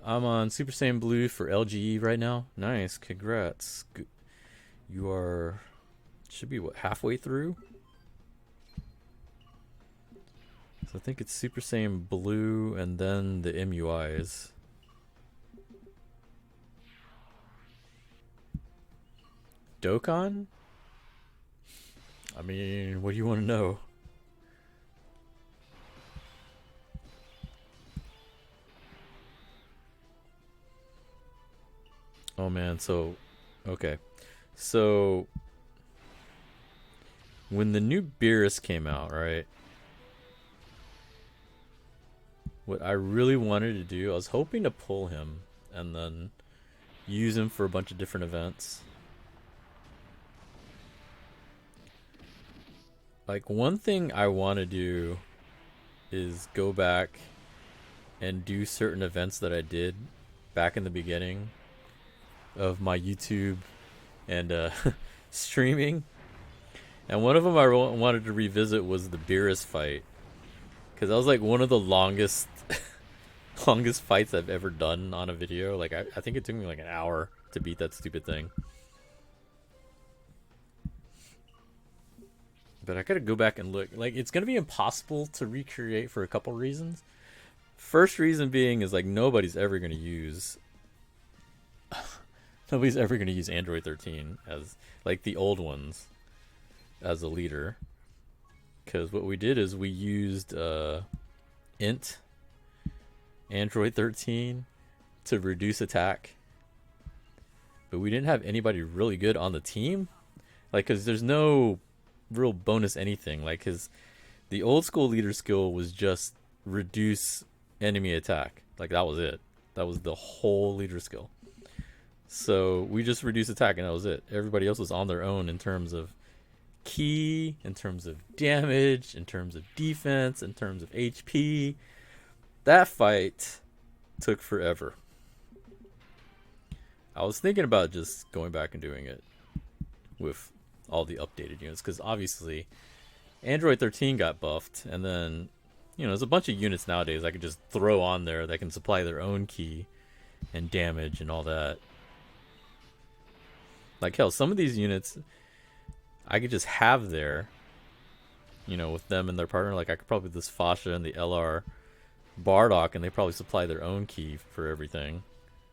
I'm on Super Saiyan Blue for LGE right now. Nice, congrats. You are, should be what, halfway through? So I think it's Super Saiyan Blue and then the MUIs. Dokkan? I mean, what do you want to know? Oh man, so okay. So When the new Beerus came out, right? What I really wanted to do, I was hoping to pull him and then use him for a bunch of different events. Like, one thing I want to do is go back and do certain events that I did back in the beginning of my YouTube and streaming. And one of them I wanted to revisit was the Beerus fight. Because that was like one of the longest longest fights I've ever done on a video. Like, I think it took me like an hour to beat that stupid thing. But I gotta go back and look. Like, it's gonna be impossible to recreate for a couple reasons. First reason being is, like, nobody's ever gonna use Android 13 as, like, the old ones as a leader. Because what we did is we used int Android 13 to reduce attack. But we didn't have anybody really good on the team. Like, because there's no real bonus anything. Like, the old school leader skill was just reduce enemy attack. Like, that was it. That was the whole leader skill. So we just reduced attack and that was it. Everybody else was on their own in terms of key, in terms of damage, in terms of defense, in terms of HP. That fight took forever. I was thinking about just going back and doing it with all the updated units, because obviously Android 13 got buffed, and then, you know, there's a bunch of units nowadays I could just throw on there that can supply their own key and damage and all that. Like, hell, some of these units I could just have there, you know, with them and their partner. Like, I could probably this Fasha and the LR Bardock, and they probably supply their own key for everything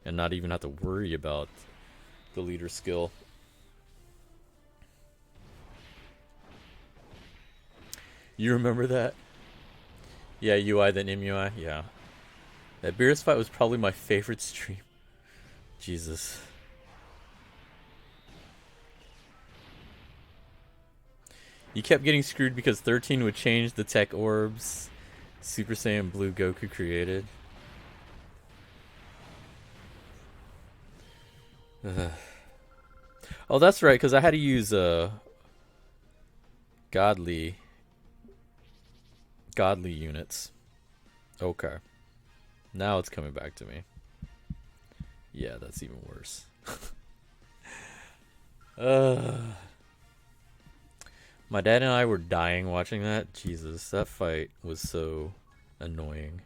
and not even have to worry about the leader skill. You remember that? Yeah, UI then MUI. Yeah. That Beerus fight was probably my favorite stream. Jesus. You kept getting screwed because 13 would change the tech orbs Super Saiyan Blue Goku created. Oh, that's right, because I had to use godly units. Okay. Now it's coming back to me. Yeah, that's even worse. My dad and I were dying watching that. Jesus, that fight was so annoying.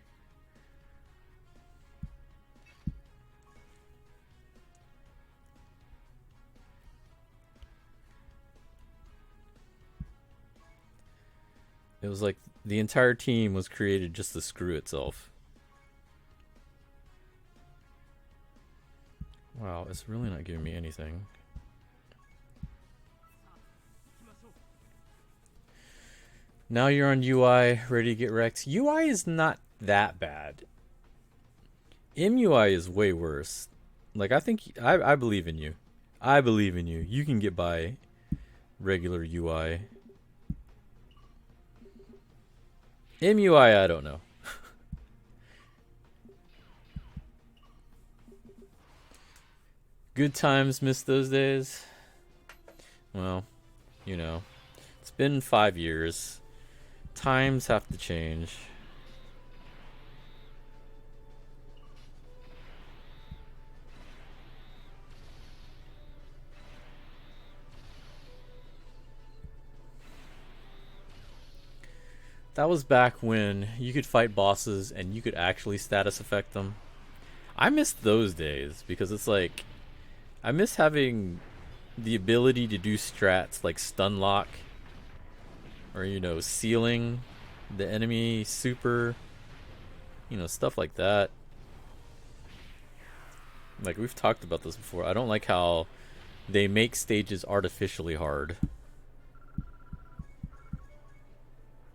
It was like the entire team was created just to screw itself. Wow, it's really not giving me anything. Now you're on UI, ready to get wrecked. UI is not that bad. MUI is way worse. Like, I think I believe in you. I believe in you. You can get by regular UI. MUI, I don't know. Good times, miss those days. Well, you know, it's been 5 years. Times have to change. That was back when you could fight bosses and you could actually status affect them. I miss those days because it's like, I miss having the ability to do strats like stun lock, or, you know, sealing the enemy super, you know, stuff like that. Like, we've talked about this before. I don't like how they make stages artificially hard.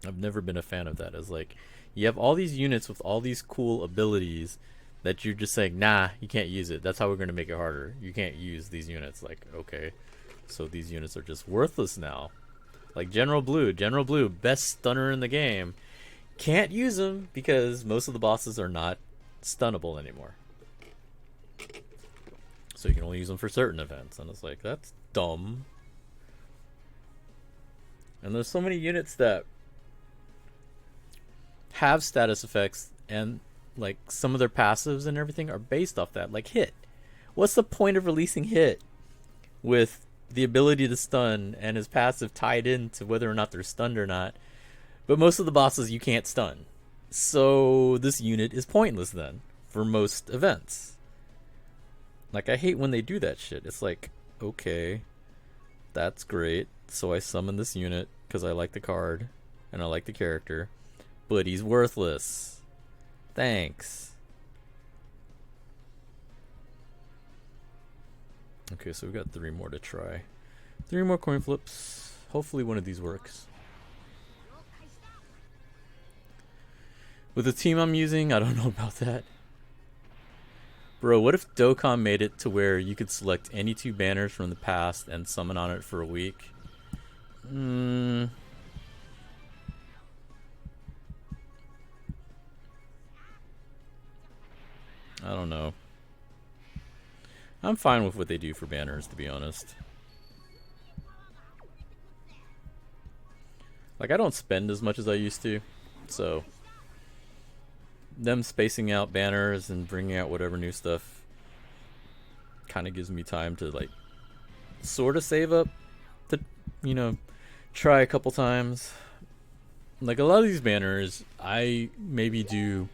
I've never been a fan of that. It's like, you have all these units with all these cool abilities that you're just saying, nah, you can't use it. That's how we're going to make it harder. You can't use these units. Like, okay, so these units are just worthless now. Like General Blue, best stunner in the game. Can't use him because most of the bosses are not stunnable anymore. So you can only use them for certain events. And it's like, that's dumb. And there's so many units that have status effects and like some of their passives and everything are based off that. Like Hit. What's the point of releasing Hit with the ability to stun and his passive tied into whether or not they're stunned or not? But most of the bosses you can't stun. So this unit is pointless then for most events. Like, I hate when they do that shit. It's like, okay, that's great. So I summon this unit because I like the card and I like the character. But he's worthless. Thanks. Okay, so we've got 3 more to try. 3 more coin flips. Hopefully one of these works. With the team I'm using, I don't know about that. Bro, what if Dokkan made it to where you could select any 2 banners from the past and summon on it for a week? I don't know. I'm fine with what they do for banners, to be honest. Like, I don't spend as much as I used to, so them spacing out banners and bringing out whatever new stuff kind of gives me time to, like, sort of save up to, you know, try a couple times. Like, a lot of these banners, I maybe do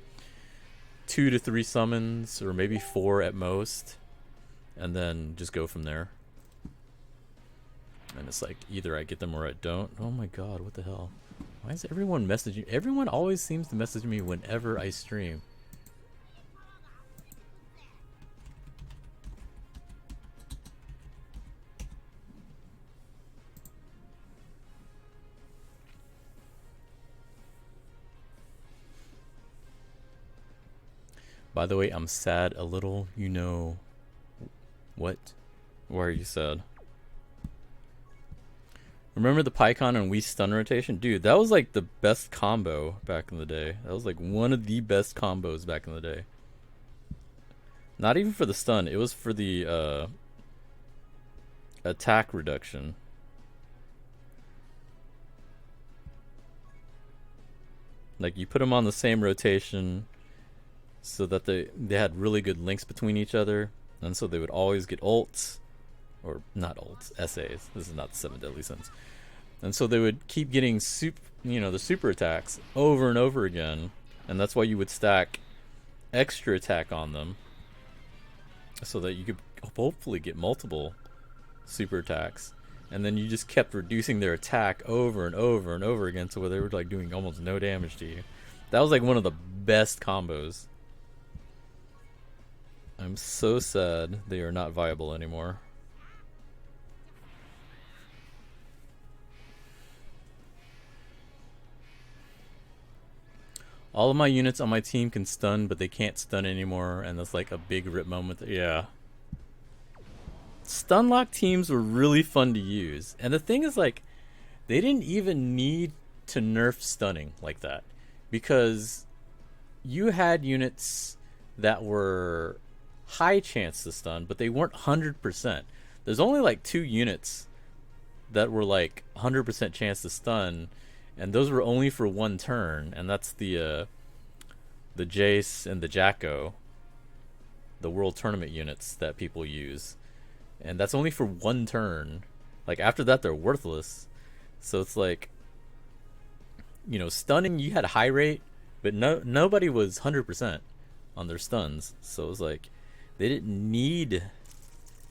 2 to 3 summons, or maybe 4 at most, and then just go from there. And it's like, either I get them or I don't. Oh my god, what the hell? Why is everyone messaging? Everyone always seems to message me whenever I stream. By the way, I'm sad a little, you know. What? Why are you sad? Remember the Pycon and Wii stun rotation? Dude, that was like the best combo back in the day. That was like one of the best combos back in the day. Not even for the stun, it was for the attack reduction. Like, you put them on the same rotation so that they had really good links between each other, and so they would always get ults. Or not ults, SAs. This is not the 7 deadly sins. And so they would keep getting the super attacks over and over again, and that's why you would stack extra attack on them, so that you could hopefully get multiple super attacks. And then you just kept reducing their attack over and over and over again, to where they were like doing almost no damage to you. That was like one of the best combos. I'm so sad they are not viable anymore. All of my units on my team can stun, but they can't stun anymore, and that's like a big rip moment. Yeah. Stun lock teams were really fun to use. And the thing is, like, they didn't even need to nerf stunning like that, because you had units that were high chance to stun, but they weren't 100%. There's only like 2 units that were like 100% chance to stun, and those were only for 1 turn, and that's the Jace and the Jacko, the World Tournament units that people use. And that's only for 1 turn. Like, after that, they're worthless. So it's like, you know, stunning, you had a high rate, but nobody was 100% on their stuns. So it was like, they didn't need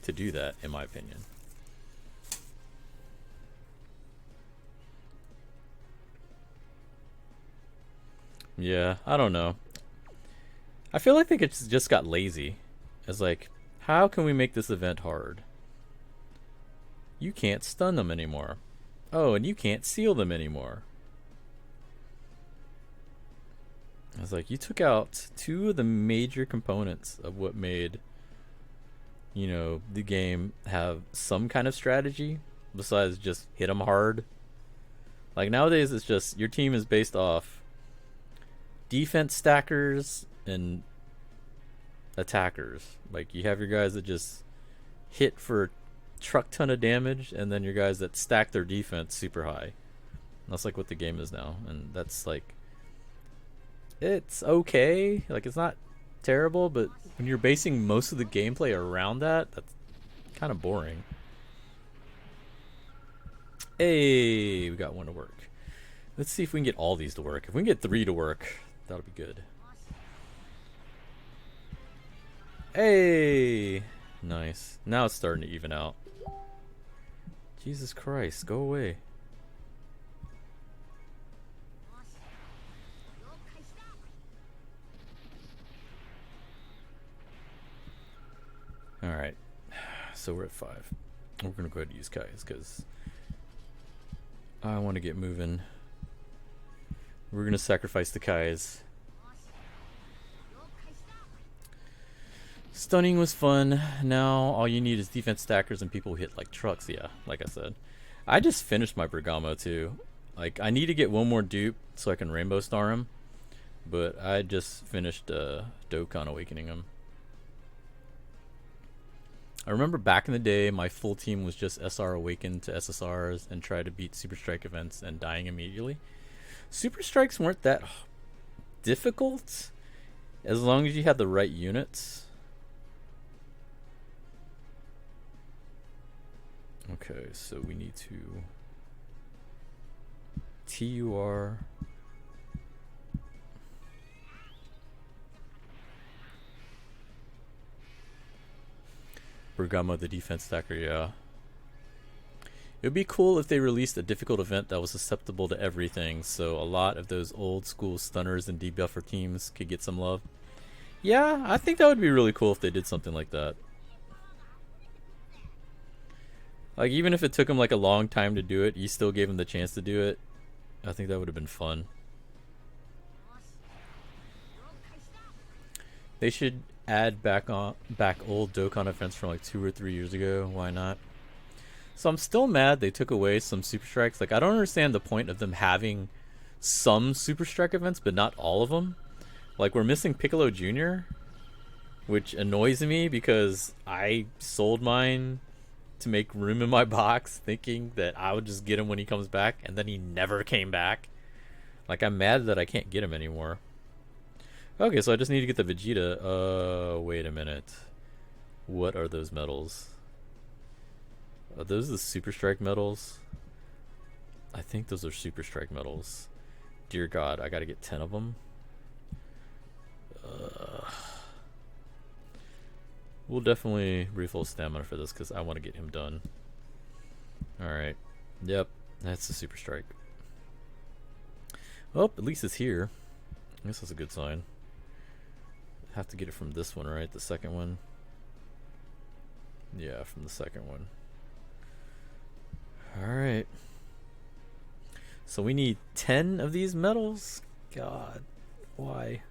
to do that, in my opinion. Yeah, I don't know. I feel like they just got lazy. It's like, how can we make this event hard? You can't stun them anymore. Oh, and you can't seal them anymore. I was like, you took out 2 of the major components of what made, you know, the game have some kind of strategy besides just hit them hard. Like nowadays, it's just your team is based off defense stackers and attackers. Like you have your guys that just hit for a truck ton of damage, and then your guys that stack their defense super high. That's like what the game is now, and that's like, it's okay. Like it's not terrible, but when you're basing most of the gameplay around that, that's kind of boring. Hey, we got one to work. Let's see if we can get all these to work. If we can get 3 to work, that'll be good. Hey, nice. Now it's starting to even out. Jesus Christ, go away. Alright, so we're at 5. We're gonna go ahead and use Kai's because I want to get moving. We're gonna sacrifice the Kai's. Stunning was fun. Now all you need is defense stackers and people who hit like trucks. Yeah, like I said. I just finished my Bergamo too. Like I need to get one more dupe so I can Rainbow Star him. But I just finished Dokkan Awakening him. I remember back in the day my full team was just SR Awakened to SSRs and tried to beat Super Strike events and dying immediately. Super Strikes weren't that difficult as long as you had the right units. Okay, so we need to TUR. Bergamo, the defense stacker, yeah. It would be cool if they released a difficult event that was susceptible to everything, so a lot of those old school stunners and debuffer teams could get some love. Yeah, I think that would be really cool if they did something like that. Like, even if it took them like a long time to do it, you still gave them the chance to do it. I think that would have been fun. They should add back old Dokkan events from like 2 or 3 years ago. Why not? So I'm still mad they took away some Super Strikes. Like I don't understand the point of them having some Super Strike events, but not all of them. Like we're missing Piccolo Jr., which annoys me because I sold mine to make room in my box, thinking that I would just get him when he comes back, and then he never came back. Like I'm mad that I can't get him anymore. Okay, so I just need to get the Vegeta. Wait a minute. What are those medals? Are those the Super Strike medals? I think those are Super Strike medals. Dear God, I gotta get 10 of them. We'll definitely refill stamina for this because I want to get him done. Alright. Yep, that's the Super Strike. Well, at least it's here. I guess that's a good sign. Have to get it from this one, right? The second one. Yeah, from the second one. Alright. So we need 10 of these medals? God, why?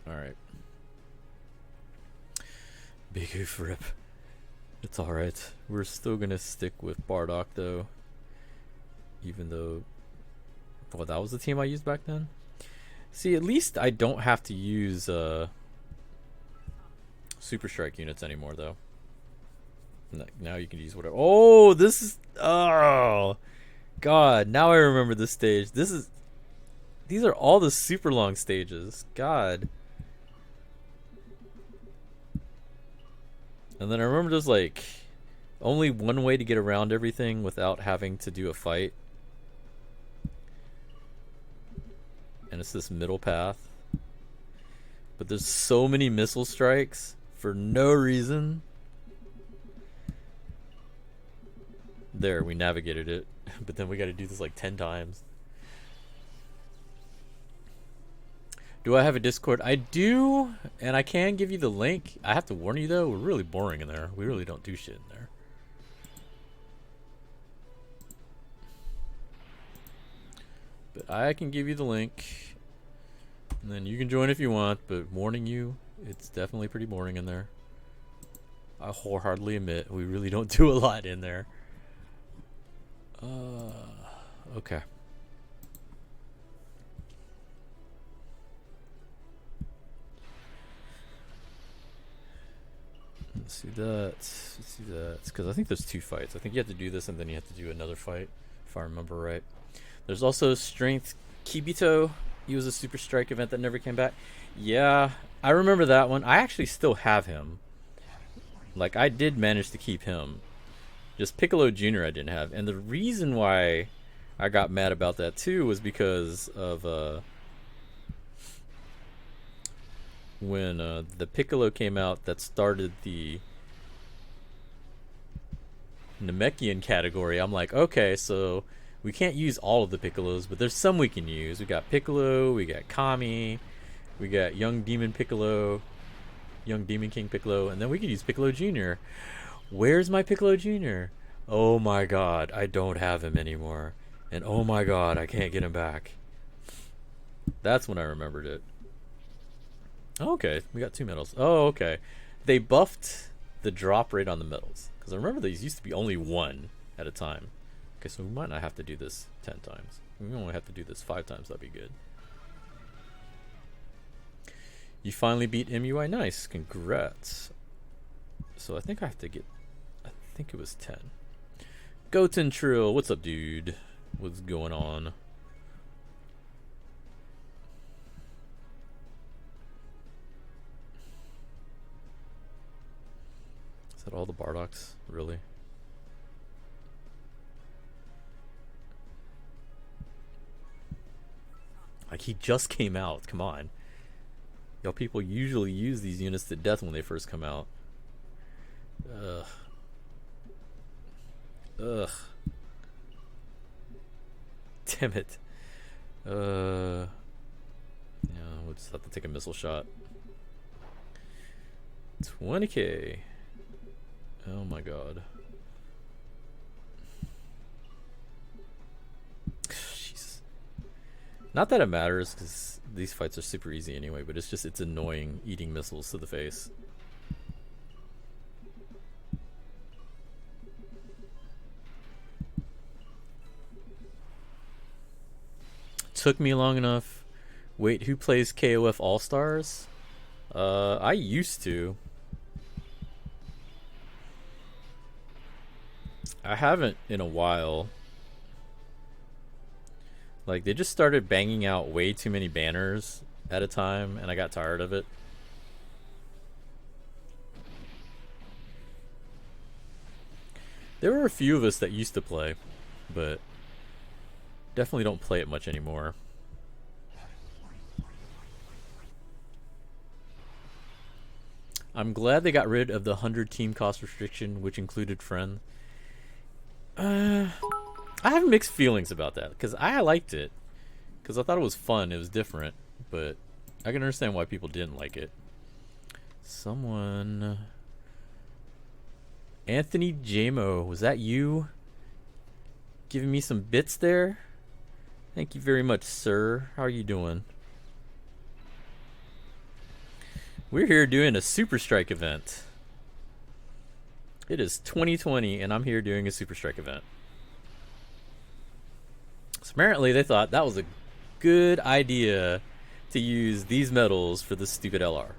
Alright. Big oof rip. It's alright. We're still gonna stick with Bardock though. Even though... Well, that was the team I used back then? See, at least I don't have to use Super Strike units anymore though. Now you can use whatever. Oh, this is... Oh! God, now I remember this stage. This is... These are all the super long stages. God. And then I remember there's like only one way to get around everything without having to do a fight. And it's this middle path. But there's so many missile strikes for no reason. There, we navigated it. But then we got to do this like 10 times. Do I have a Discord? I do, and I can give you the link. I have to warn you though, we're really boring in there. We really don't do shit in there. But I can give you the link. And then you can join if you want, but warning you, it's definitely pretty boring in there. I wholeheartedly admit, we really don't do a lot in there. Okay. Let's see that. Let's see that. Because I think there's 2 fights. I think you have to do this and then you have to do another fight, if I remember right. There's also Strength Kibito. He was a Super Strike event that never came back. Yeah, I remember that one. I actually still have him. Like, I did manage to keep him. Just Piccolo Jr. I didn't have. And the reason why I got mad about that too was because of when the Piccolo came out that started the Namekian category. I'm like, okay, so we can't use all of the Piccolos, but there's some we can use. We got Piccolo, we got Kami, we got Young Demon Piccolo, Young Demon King Piccolo, and then we can use Piccolo Jr. Where's my Piccolo Jr.? Oh my god, I don't have him anymore. And oh my god, I can't get him back. That's when I remembered it. Oh, okay, we got 2 medals. Oh, okay. They buffed the drop rate on the medals. Because I remember these used to be only 1 at a time. Okay, so we might not have to do this 10 times. We only have to do this 5 times, that'd be good. You finally beat MUI. Nice, congrats. So I think I have to get, I think it was 10. Goten Trill, what's up, dude? What's going on? Is that all the Bardocks? Really? Like, he just came out. Come on. Y'all people usually use these units to death when they first come out. Ugh. Ugh. Damn it. Yeah, we'll just have to take a missile shot. 20k. Oh my god. Jesus. Not that it matters, because these fights are super easy anyway, but it's just, it's annoying eating missiles to the face. Took me long enough. Wait, who plays KOF All-Stars? I used to. I haven't in a while. Like, they just started banging out way too many banners at a time, and I got tired of it. There were a few of us that used to play, but definitely don't play it much anymore. I'm glad they got rid of the 100 team cost restriction, which included friends. I have mixed feelings about that, because I liked it. Because I thought it was fun, it was different. But I can understand why people didn't like it. Someone... Anthony Jamo, was that you? Giving me some bits there? Thank you very much, sir. How are you doing? We're here doing a Super Strike event. It is 2020 and I'm here doing a Super Strike event. So apparently they thought that was a good idea to use these medals for this stupid LR.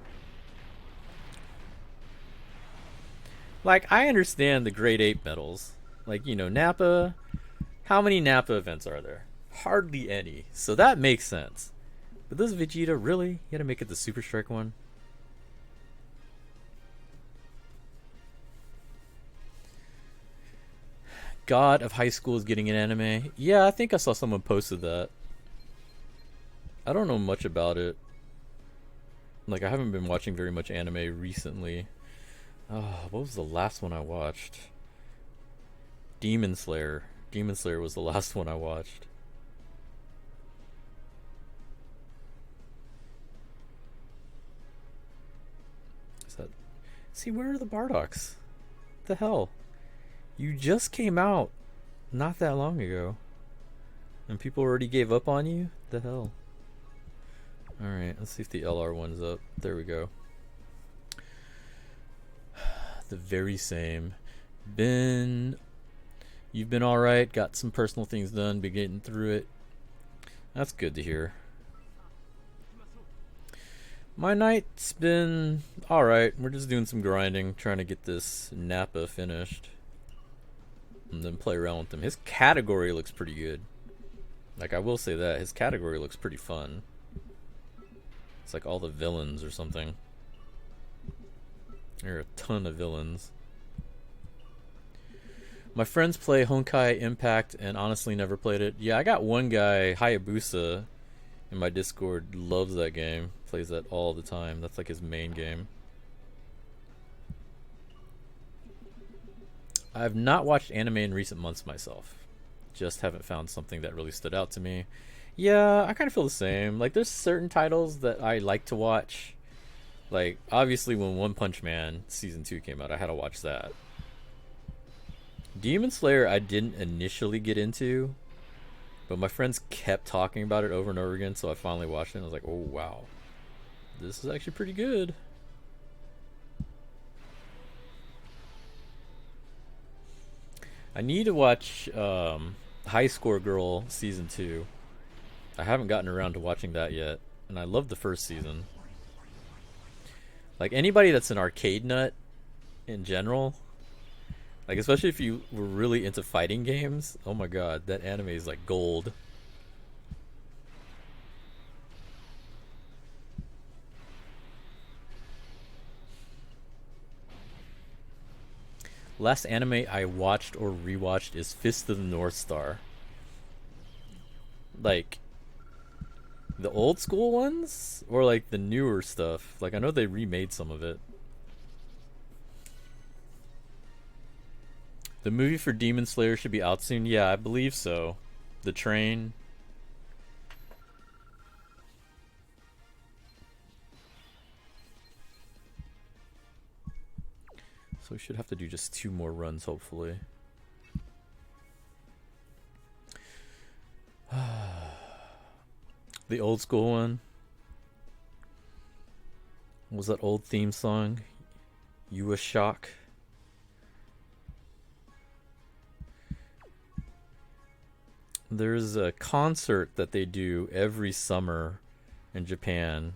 Like, I understand the grade 8 medals. Like, you know, Nappa. How many Nappa events are there? Hardly any. So that makes sense. But this Vegeta, really? You gotta make it the Super Strike one? God of High School is getting an anime. Yeah, I think I saw someone posted that. I don't know much about it. Like, I haven't been watching very much anime recently. Oh, what was the last one I watched? Demon Slayer. Demon Slayer was the last one I watched. Is that... See, where are the Bardocks? What the hell? You just came out not that long ago. And people already gave up on you? What the hell? Alright, let's see if the LR one's up. There we go. The very same. Ben... You've been alright, got some personal things done, been getting through it. That's good to hear. My night's been alright. We're just doing some grinding, trying to get this Nappa finished. And then play around with him. His category looks pretty good. Like, I will say that. His category looks pretty fun. It's like all the villains or something. There are a ton of villains. My friends play Honkai Impact and honestly never played it. Yeah, I got one guy, Hayabusa, in my Discord, loves that game. Plays that all the time. That's like his main game. I've not watched anime in recent months myself. Just haven't found something that really stood out to me. Yeah, I kind of feel the same. Like, there's certain titles that I like to watch. Like, obviously when One Punch Man Season 2 came out, I had to watch that. Demon Slayer I didn't initially get into, but my friends kept talking about it over and over again, so I finally watched it and I was like, oh wow. This is actually pretty good. I need to watch High Score Girl Season 2. I haven't gotten around to watching that yet, and I love the first season. Like, anybody that's an arcade nut in general, like, especially if you were really into fighting games, oh my god, that anime is like gold. Last anime I watched or rewatched is Fist of the North Star. Like, the old school ones? Or like the newer stuff? Like, I know they remade some of it. The movie for Demon Slayer should be out soon? Yeah, I believe so. The Train. So we should have to do just 2 more runs, hopefully. The old school one. What was that old theme song? You a Shock. There's a concert that they do every summer in Japan.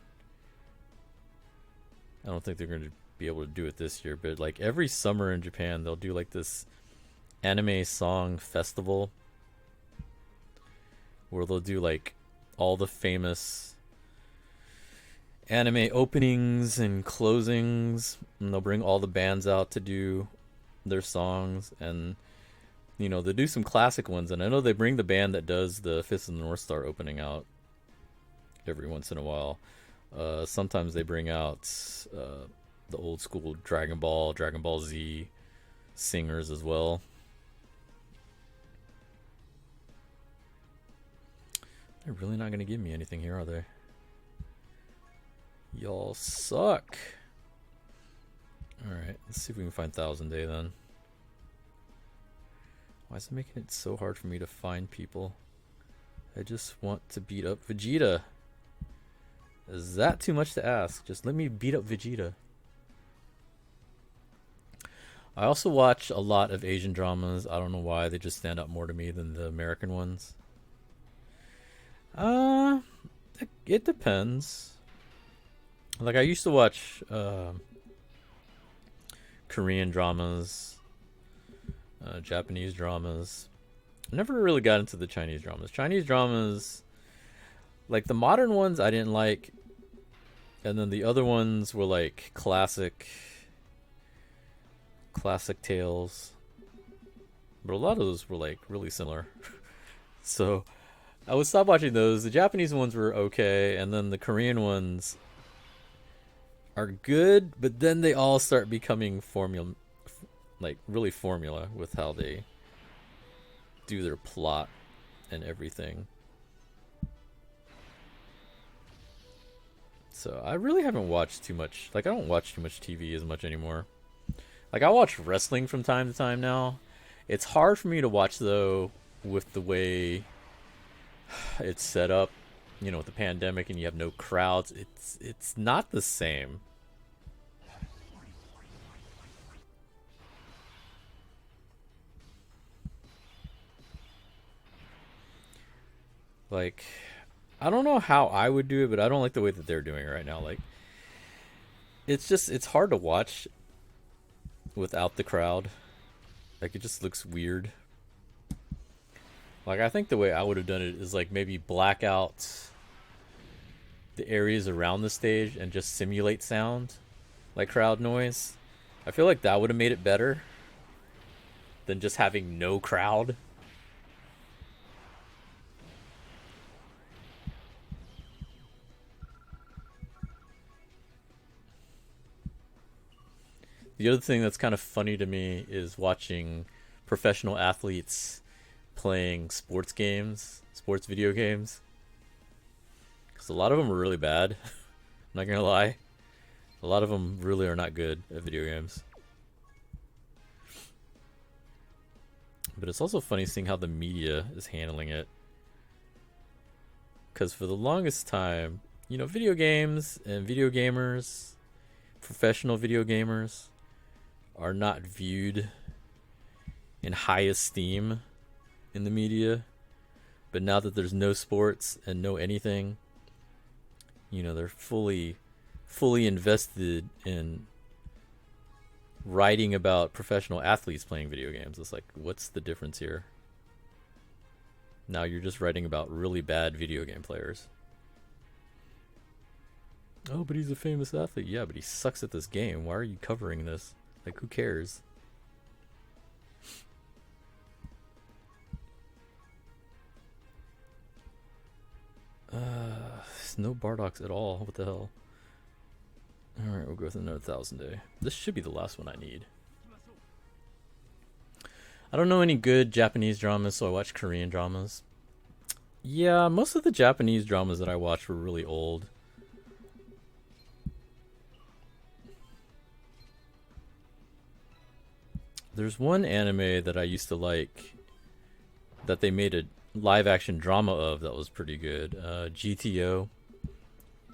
I don't think they're going to be able to do it this year, but like every summer in Japan, they'll do like this anime song festival where they'll do like all the famous anime openings and closings, and they'll bring all the bands out to do their songs, and you know, they do some classic ones, and I know they bring the band that does the Fist of the North Star opening out every once in a while. Sometimes they bring out the old school Dragon Ball Z singers as well. They're really not going to give me anything here, are they? Y'all suck. Alright, let's see if we can find Thousand Day then. Why is it making it so hard for me to find people? I just want to beat up Vegeta. Is that too much to ask? Just let me beat up Vegeta. I also watch a lot of Asian dramas. I don't know why, they just stand out more to me than the American ones. It depends. Like, I used to watch Korean dramas, Japanese dramas. I never really got into the Chinese dramas. Chinese dramas, like the modern ones, I didn't like, and then the other ones were like classic tales. But a lot of those were like really similar. So I would stop watching those. The Japanese ones were okay, and then the Korean ones are good, but then they all start becoming formula, like really formula with how they do their plot and everything. So I really haven't watched too much. Like, I don't watch too much TV as much anymore. Like, I watch wrestling from time to time now. It's hard for me to watch though with the way it's set up, you know, with the pandemic and you have no crowds. It's not the same. Like, I don't know how I would do it, but I don't like the way that they're doing it right now. Like, it's hard to watch without the crowd. Like, it just looks weird. Like, I think the way I would have done it is like maybe black out the areas around the stage and just simulate sound, like crowd noise. I feel like that would have made it better than just having no crowd. The other thing that's kind of funny to me is watching professional athletes playing sports games, sports video games. Because a lot of them are really bad. I'm not gonna lie. A lot of them really are not good at video games. But it's also funny seeing how the media is handling it. Because for the longest time, you know, video games and video gamers, professional video gamers, are not viewed in high esteem in the media. But now that there's no sports and no anything, you know, they're fully invested in writing about professional athletes playing video games. It's like, what's the difference here? Now you're just writing about really bad video game players. Oh, but he's a famous athlete. Yeah, but he sucks at this game. Why are you covering this? Like, who cares? No Bardox at all. What the hell? Alright, we'll go with another 1,000 day. This should be the last one I need. I don't know any good Japanese dramas, so I watch Korean dramas. Yeah, most of the Japanese dramas that I watched were really old. There's one anime that I used to like that they made a live action drama of that was pretty good. GTO,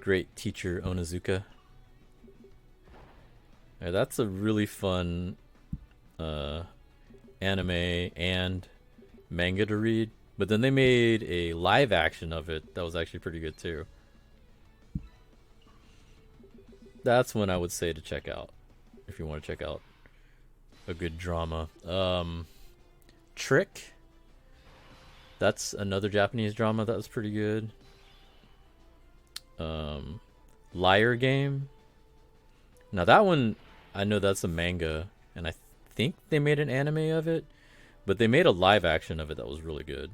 Great Teacher Onizuka. Yeah, that's a really fun anime and manga to read. But then they made a live action of it that was actually pretty good too. That's one I would say to check out if you want to check out a good drama. Trick. That's another Japanese drama that was pretty good. Liar Game. Now that one, I know that's a manga, and I think they made an anime of it, but they made a live action of it that was really good.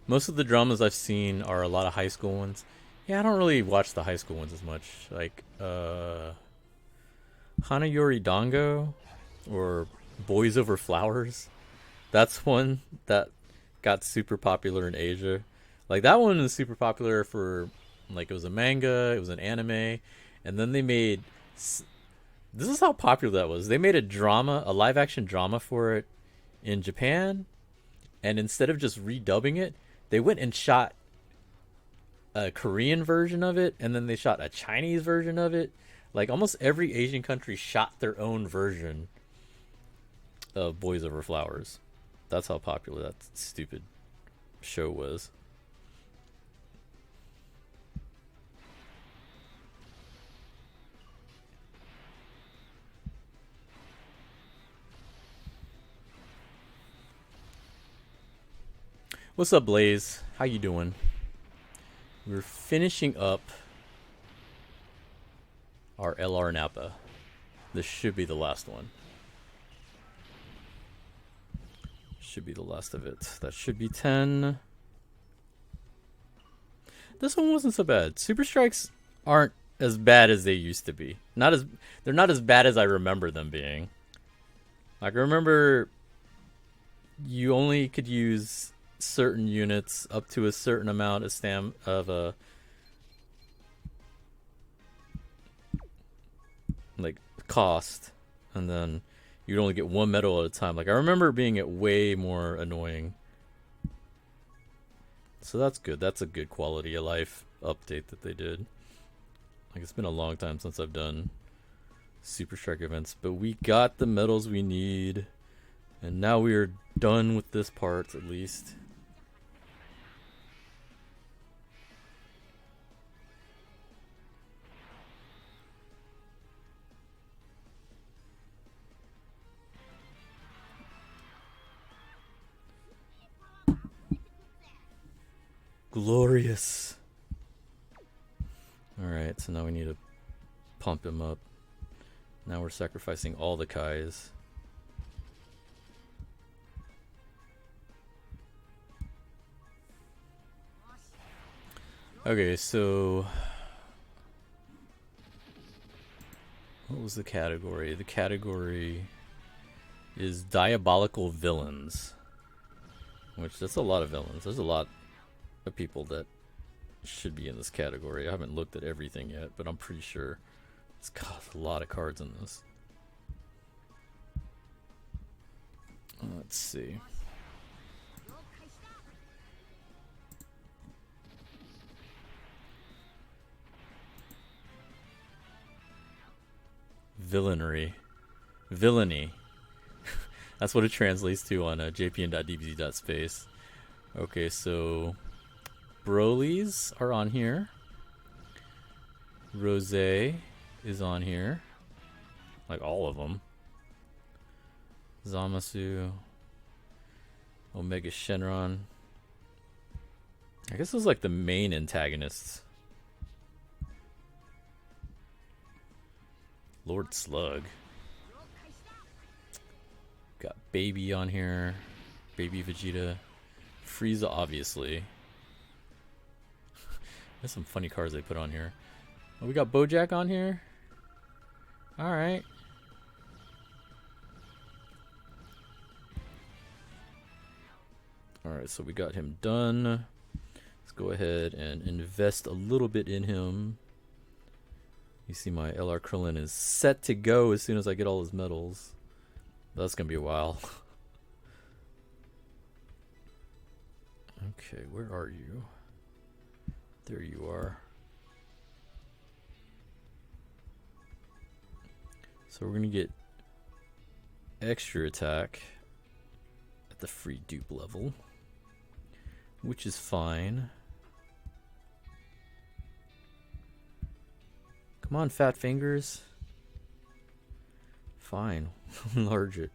Most of the dramas I've seen are a lot of high school ones. Yeah, I don't really watch the high school ones as much. Like, Hanayori Dango or Boys Over Flowers. That's one that got super popular in Asia. Like, that one is super popular for, like, it was a manga, it was an anime, and then they made. This is how popular that was. They made a drama, a live action drama for it in Japan, and instead of just redubbing it, they went and shot a Korean version of it, and then they shot a Chinese version of it. Like, almost every Asian country shot their own version of Boys Over Flowers. That's how popular that stupid show was. What's up, Blaze? How you doing? We're finishing up our LR Nappa. This should be the last one. Should be the last of it. That should be 10. This one wasn't so bad. Super Strikes aren't as bad as they used to be. They're not as bad as I remember them being. Like, I remember you only could use certain units up to a certain amount of like cost, and then you'd only get one medal at a time. Like, I remember being it way more annoying. So that's good. That's a good quality of life update that they did. Like, it's been a long time since I've done Super Strike events, but we got the medals we need, and now we are done with this part, at least. Glorious. Alright, so now we need to pump him up. Now we're sacrificing all the Kais. Okay, so what was the category? The category is Diabolical Villains. Which, that's a lot of villains. There's a lot of people that should be in this category. I haven't looked at everything yet, but I'm pretty sure it's got a lot of cards in this. Let's see. Villainy. That's what it translates to on jpn.dbz.space. Okay, so Broly's are on here. Rose is on here. Like all of them. Zamasu. Omega Shenron. I guess those are like the main antagonists. Lord Slug. Got Baby on here. Baby Vegeta. Frieza, obviously. There's some funny cards they put on here. Oh, we got Bojack on here. Alright. Alright, so we got him done. Let's go ahead and invest a little bit in him. You see my LR Krillin is set to go as soon as I get all his medals. That's gonna be a while. Okay, where are you? There you are. So we're gonna get extra attack at the free dupe level, which is fine. Come on, fat fingers. Fine. Enlarge it.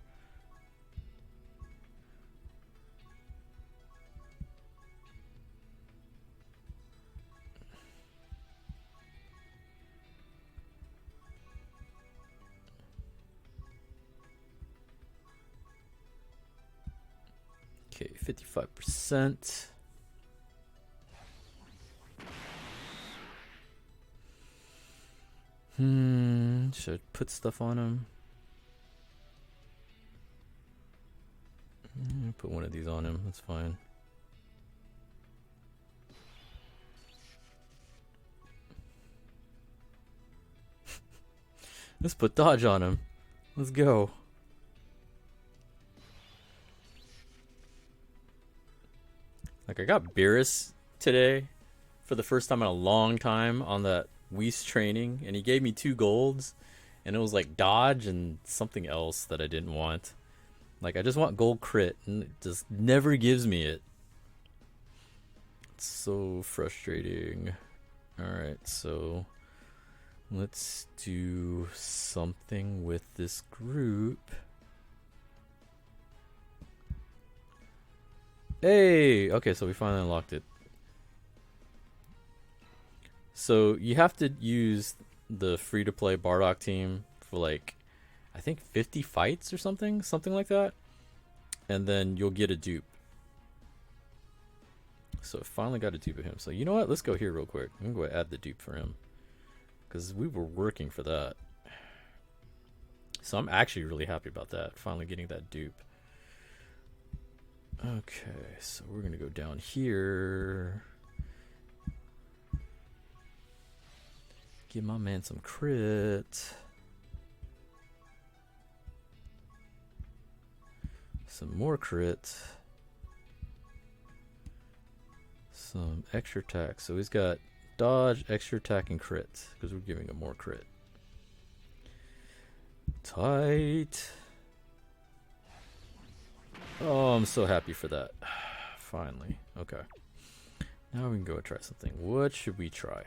Okay, 55%. Should I put stuff on him? Put one of these on him, that's fine. Let's put dodge on him. Let's go. Like, I got Beerus today for the first time in a long time on that Whis training, and he gave me 2 golds, and it was like dodge and something else that I didn't want. Like, I just want gold crit, and it just never gives me it. It's so frustrating. Alright, so let's do something with this group. Hey! Okay, so we finally unlocked it. So you have to use the free-to-play Bardock team for like, I think 50 fights or something like that, and then you'll get a dupe. So I finally got a dupe of him. So you know what? Let's go here real quick. I'm gonna go add the dupe for him, because we were working for that. So I'm actually really happy about that. Finally getting that dupe. Okay, so we're gonna go down here. Give my man some crit. Some more crit. Some extra attack. So he's got dodge, extra attack, and crit. Because we're giving him more crit. Tight. Oh, I'm so happy for that. Finally. Okay. Now we can go and try something. What should we try?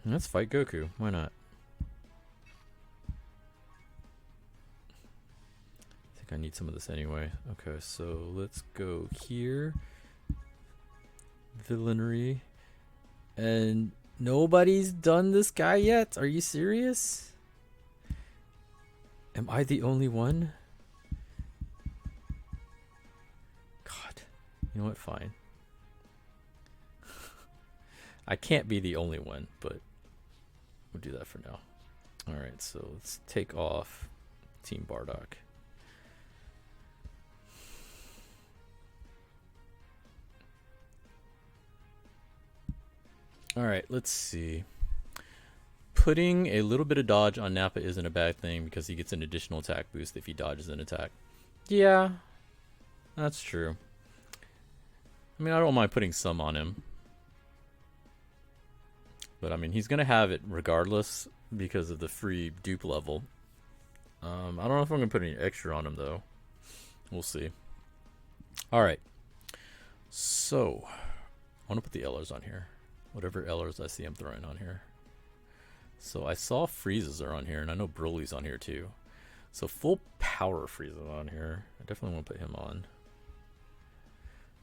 Let's fight Goku. Why not? I think I need some of this anyway. Okay, so let's go here. Villainry. And nobody's done this guy yet? Are you serious? Am I the only one? God. You know what? Fine. I can't be the only one, but we'll do that for now. Alright, so let's take off Team Bardock. Alright, let's see. Putting a little bit of dodge on Nappa isn't a bad thing because he gets an additional attack boost if he dodges an attack. Yeah, that's true. I mean, I don't mind putting some on him. But I mean, he's going to have it regardless because of the free dupe level. I don't know if I'm going to put any extra on him though. We'll see. Alright. So, I want to put the LRs on here. Whatever LRs I see I'm throwing on here. So I saw Frieza's are on here, and I know Broly's on here too. So full power Frieza on here. I definitely want to put him on.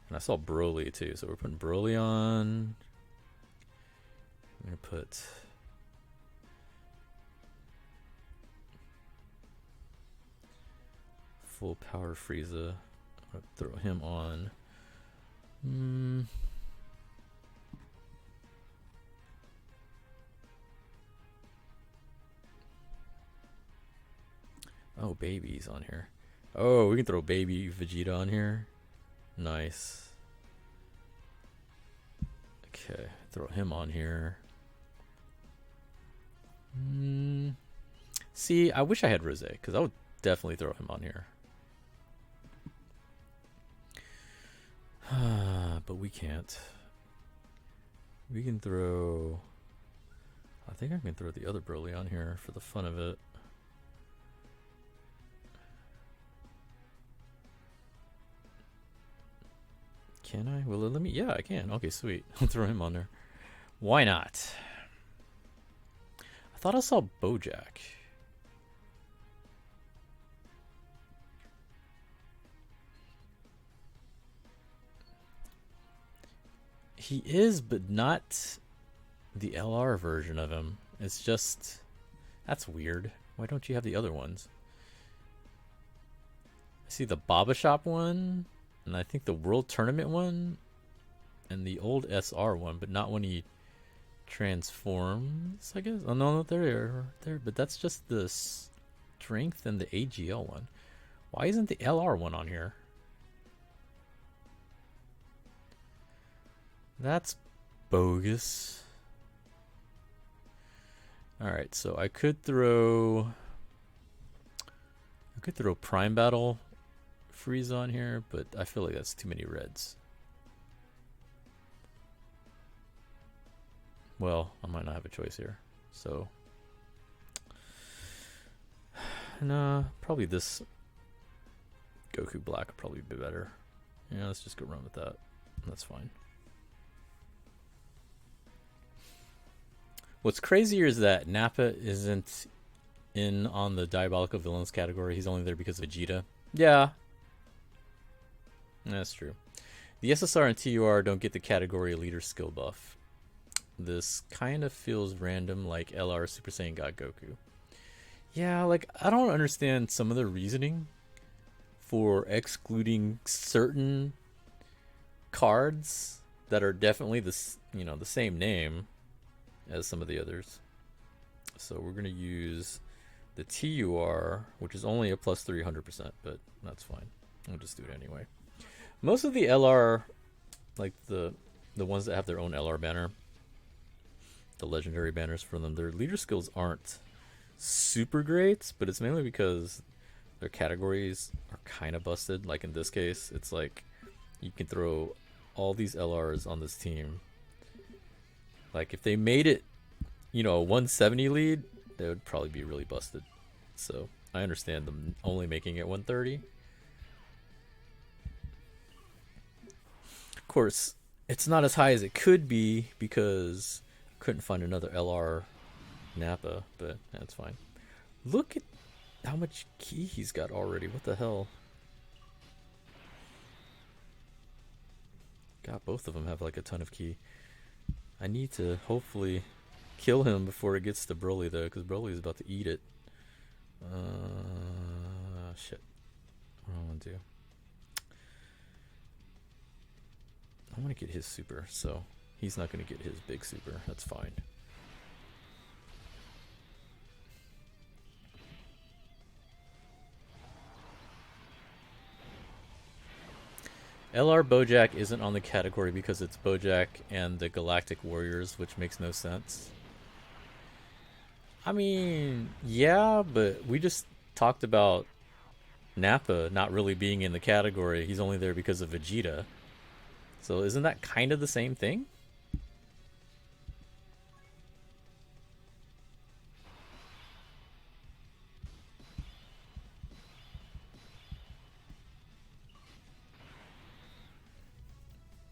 And I saw Broly too, so we're putting Broly on. I'm going to put... full power Frieza. I'm going to throw him on. Oh, baby's on here. Oh, we can throw baby Vegeta on here. Nice. Okay, throw him on here. See, I wish I had Rose, because I would definitely throw him on here. But we can't. We can throw... I think I can throw the other Broly on here for the fun of it. Can I? Will it let me? Yeah, I can. Okay, sweet. I'll throw him on there. Why not? I thought I saw Bojack. He is, but not the LR version of him. It's just... That's weird. Why don't you have the other ones? I see the Baba Shop one. And I think the World Tournament one, and the old SR one, but not when he transforms, I guess. Oh no, there, but that's just the strength and the AGL one. Why isn't the LR one on here? That's bogus. Alright, so I could throw Prime Battle Frieza on here, but I feel like that's too many reds. Well, I might not have a choice here. So, nah, probably this Goku Black would probably be better. Yeah, let's just go run with that. That's fine. What's crazier is that Nappa isn't in on the Diabolical Villains category. He's only there because of Vegeta. Yeah. That's true. The SSR and TUR don't get the category leader skill buff. This kind of feels random, like LR Super Saiyan God Goku. Yeah, like, I don't understand some of the reasoning for excluding certain cards that are definitely the same name as some of the others. So we're going to use the TUR, which is only a plus 300%, but that's fine. I'll just do it anyway. Most of the LR, like the ones that have their own LR banner, the legendary banners for them, their leader skills aren't super great, but it's mainly because their categories are kind of busted. Like in this case, it's like you can throw all these LRs on this team. Like if they made it, you know, a 170 lead, they would probably be really busted. So I understand them only making it 130. Of course, it's not as high as it could be because I couldn't find another LR Nappa, but that's fine. Look at how much key he's got already. What the hell? God, both of them have like a ton of key. I need to hopefully kill him before it gets to Broly though, because Broly is about to eat it. Shit. What do I want to do? I want to get his super, so he's not going to get his big super. That's fine. LR Bojack isn't on the category because it's Bojack and the Galactic Warriors, which makes no sense. I mean, yeah, but we just talked about Nappa not really being in the category. He's only there because of Vegeta. So isn't that kind of the same thing?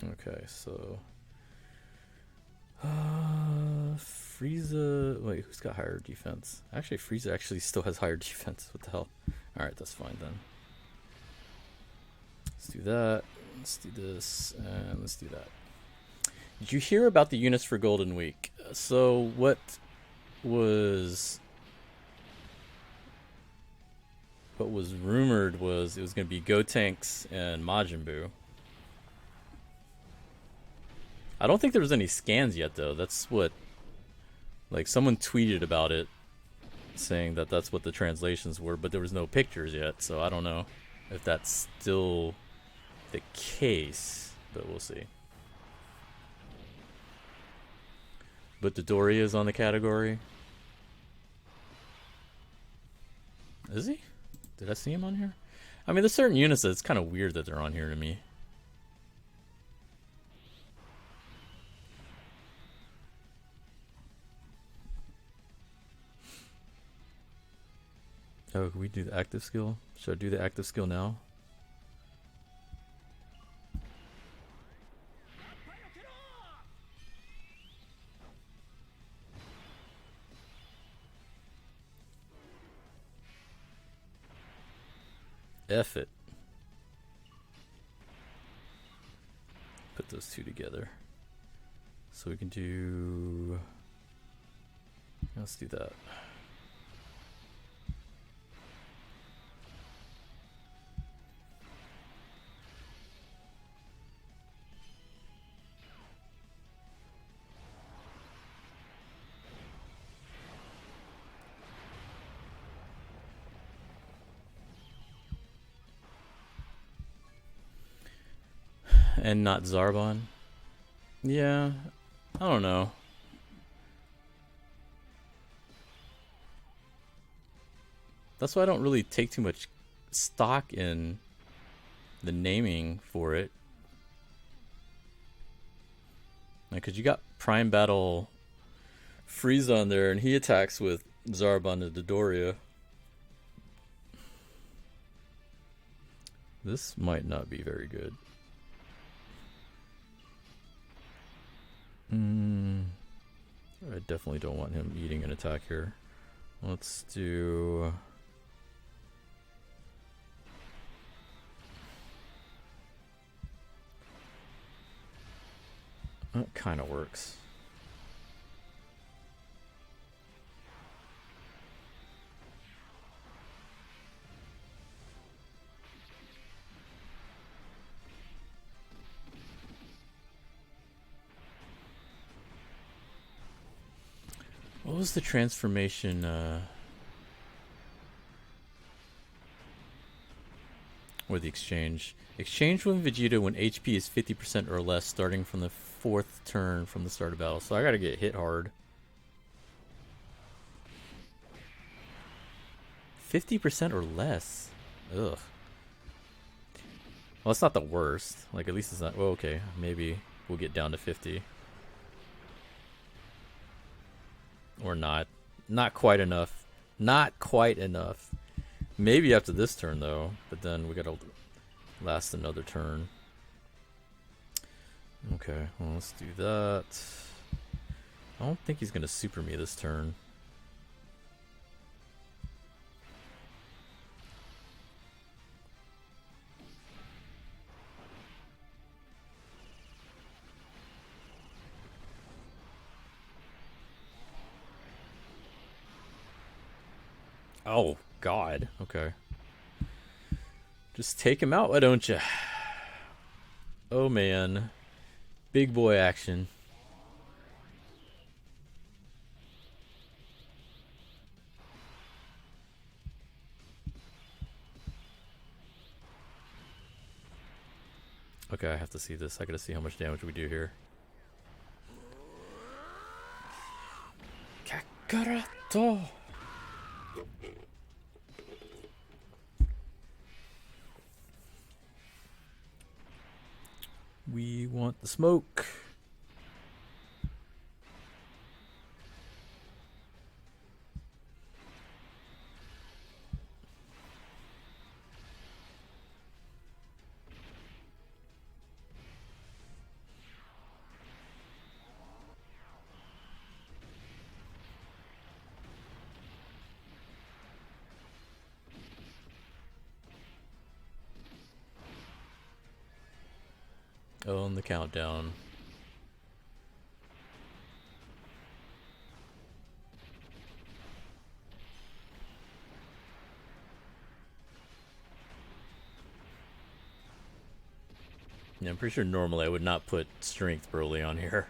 Okay, so Frieza. Wait, who's got higher defense? Actually, Frieza actually still has higher defense. What the hell? All right, that's fine then. Let's do that. Let's do this, and let's do that. Did you hear about the units for Golden Week? So what was rumored was it was going to be Gotenks and Majin Buu. I don't think there was any scans yet, though. That's what, like, someone tweeted about it, saying that that's what the translations were, but there was no pictures yet, so I don't know if that's still the case, but we'll see. But Dodoria is on the category. Is he? Did I see him on here? I mean, there's certain units that it's kind of weird that they're on here to me. Oh, can we do the active skill? Should I do the active skill now? F it. Put those two together. So we can do... Let's do that. And not Zarbon. Yeah, I don't know. That's why I don't really take too much stock in the naming for it. Because you got Prime Battle Frieza on there, and he attacks with Zarbon and Dodoria. This might not be very good. I definitely don't want him eating an attack here. Let's do... That kind of works. What was the transformation? Or the exchange? Exchange with Vegeta when HP is 50% or less, starting from the 4th turn from the start of battle. So I gotta get hit hard. 50% or less. Ugh. Well, it's not the worst. Like, at least it's not... Well, okay. Maybe we'll get down to 50. Or not. Not quite enough. Not quite enough. Maybe after this turn, though. But then we gotta last another turn. Okay, well, let's do that. I don't think he's gonna super me this turn. Oh, God. Okay. Just take him out, why don't you? Oh, man. Big boy action. Okay, I have to see this. I gotta see how much damage we do here. Kakarato! We want the smoke. Oh, and the countdown. Yeah, I'm pretty sure normally I would not put strength Broly on here.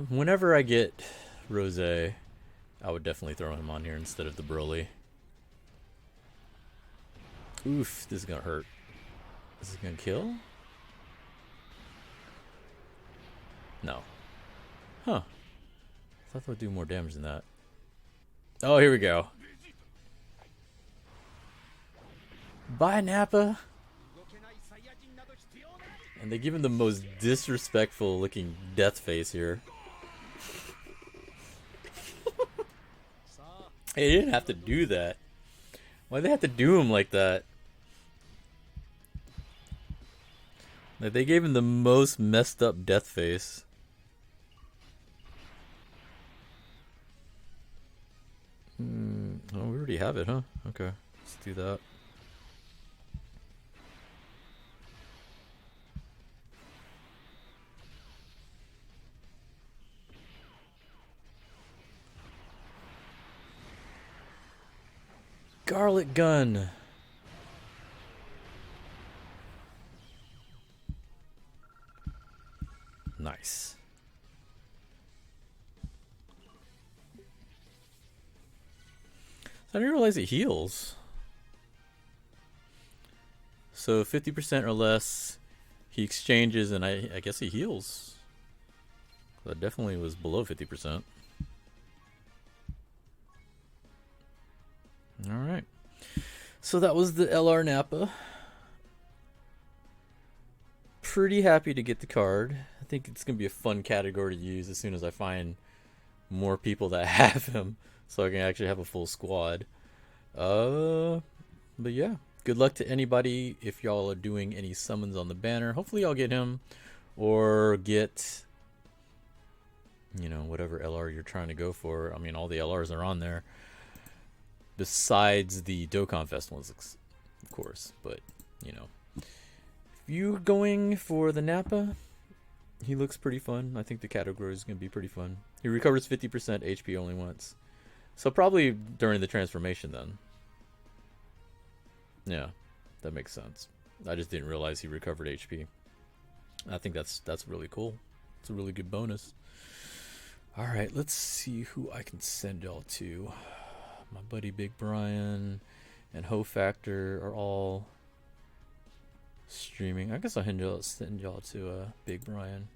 Whenever I get Rose, I would definitely throw him on here instead of the Broly. Oof, this is gonna hurt. Is this gonna kill? No. Huh. I thought that would do more damage than that. Oh, here we go. Bye, Nappa. And they give him the most disrespectful looking death face here. Hey, they didn't have to do that. Why'd they have to do him like that? Like, they gave him the most messed up death face. Oh, we already have it, huh? Okay, let's do that. Garlic gun. Nice. I didn't realize it heals. So 50% or less, he exchanges, and I guess he heals. That definitely was below 50%. Alright. So that was the LR Nappa. Pretty happy to get the card. I think it's going to be a fun category to use as soon as I find more people that have him, so I can actually have a full squad. But yeah, good luck to anybody if y'all are doing any summons on the banner. Hopefully y'all get him, or get, you know, whatever LR you're trying to go for. I mean, all the LRs are on there, besides the Dokkan Fest ones, of course. But, you know, if you're going for the Nappa, he looks pretty fun. I think the category is going to be pretty fun. He recovers 50% HP only once. So probably during the transformation then. Yeah, that makes sense. I just didn't realize he recovered HP. I think that's really cool. It's a really good bonus. Alright, let's see who I can send y'all to. My buddy Big Brian and Ho Factor are all streaming. I guess I'll send y'all to Big Brian,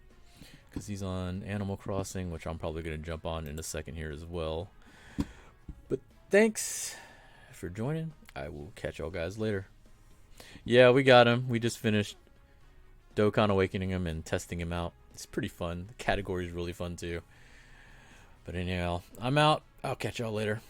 because he's on Animal Crossing, which I'm probably going to jump on in a second here as well. But thanks for joining. I will catch y'all guys later. Yeah, we got him. We just finished Dokkan Awakening him and testing him out. It's pretty fun. The category is really fun too. But anyhow, I'm out. I'll catch y'all later.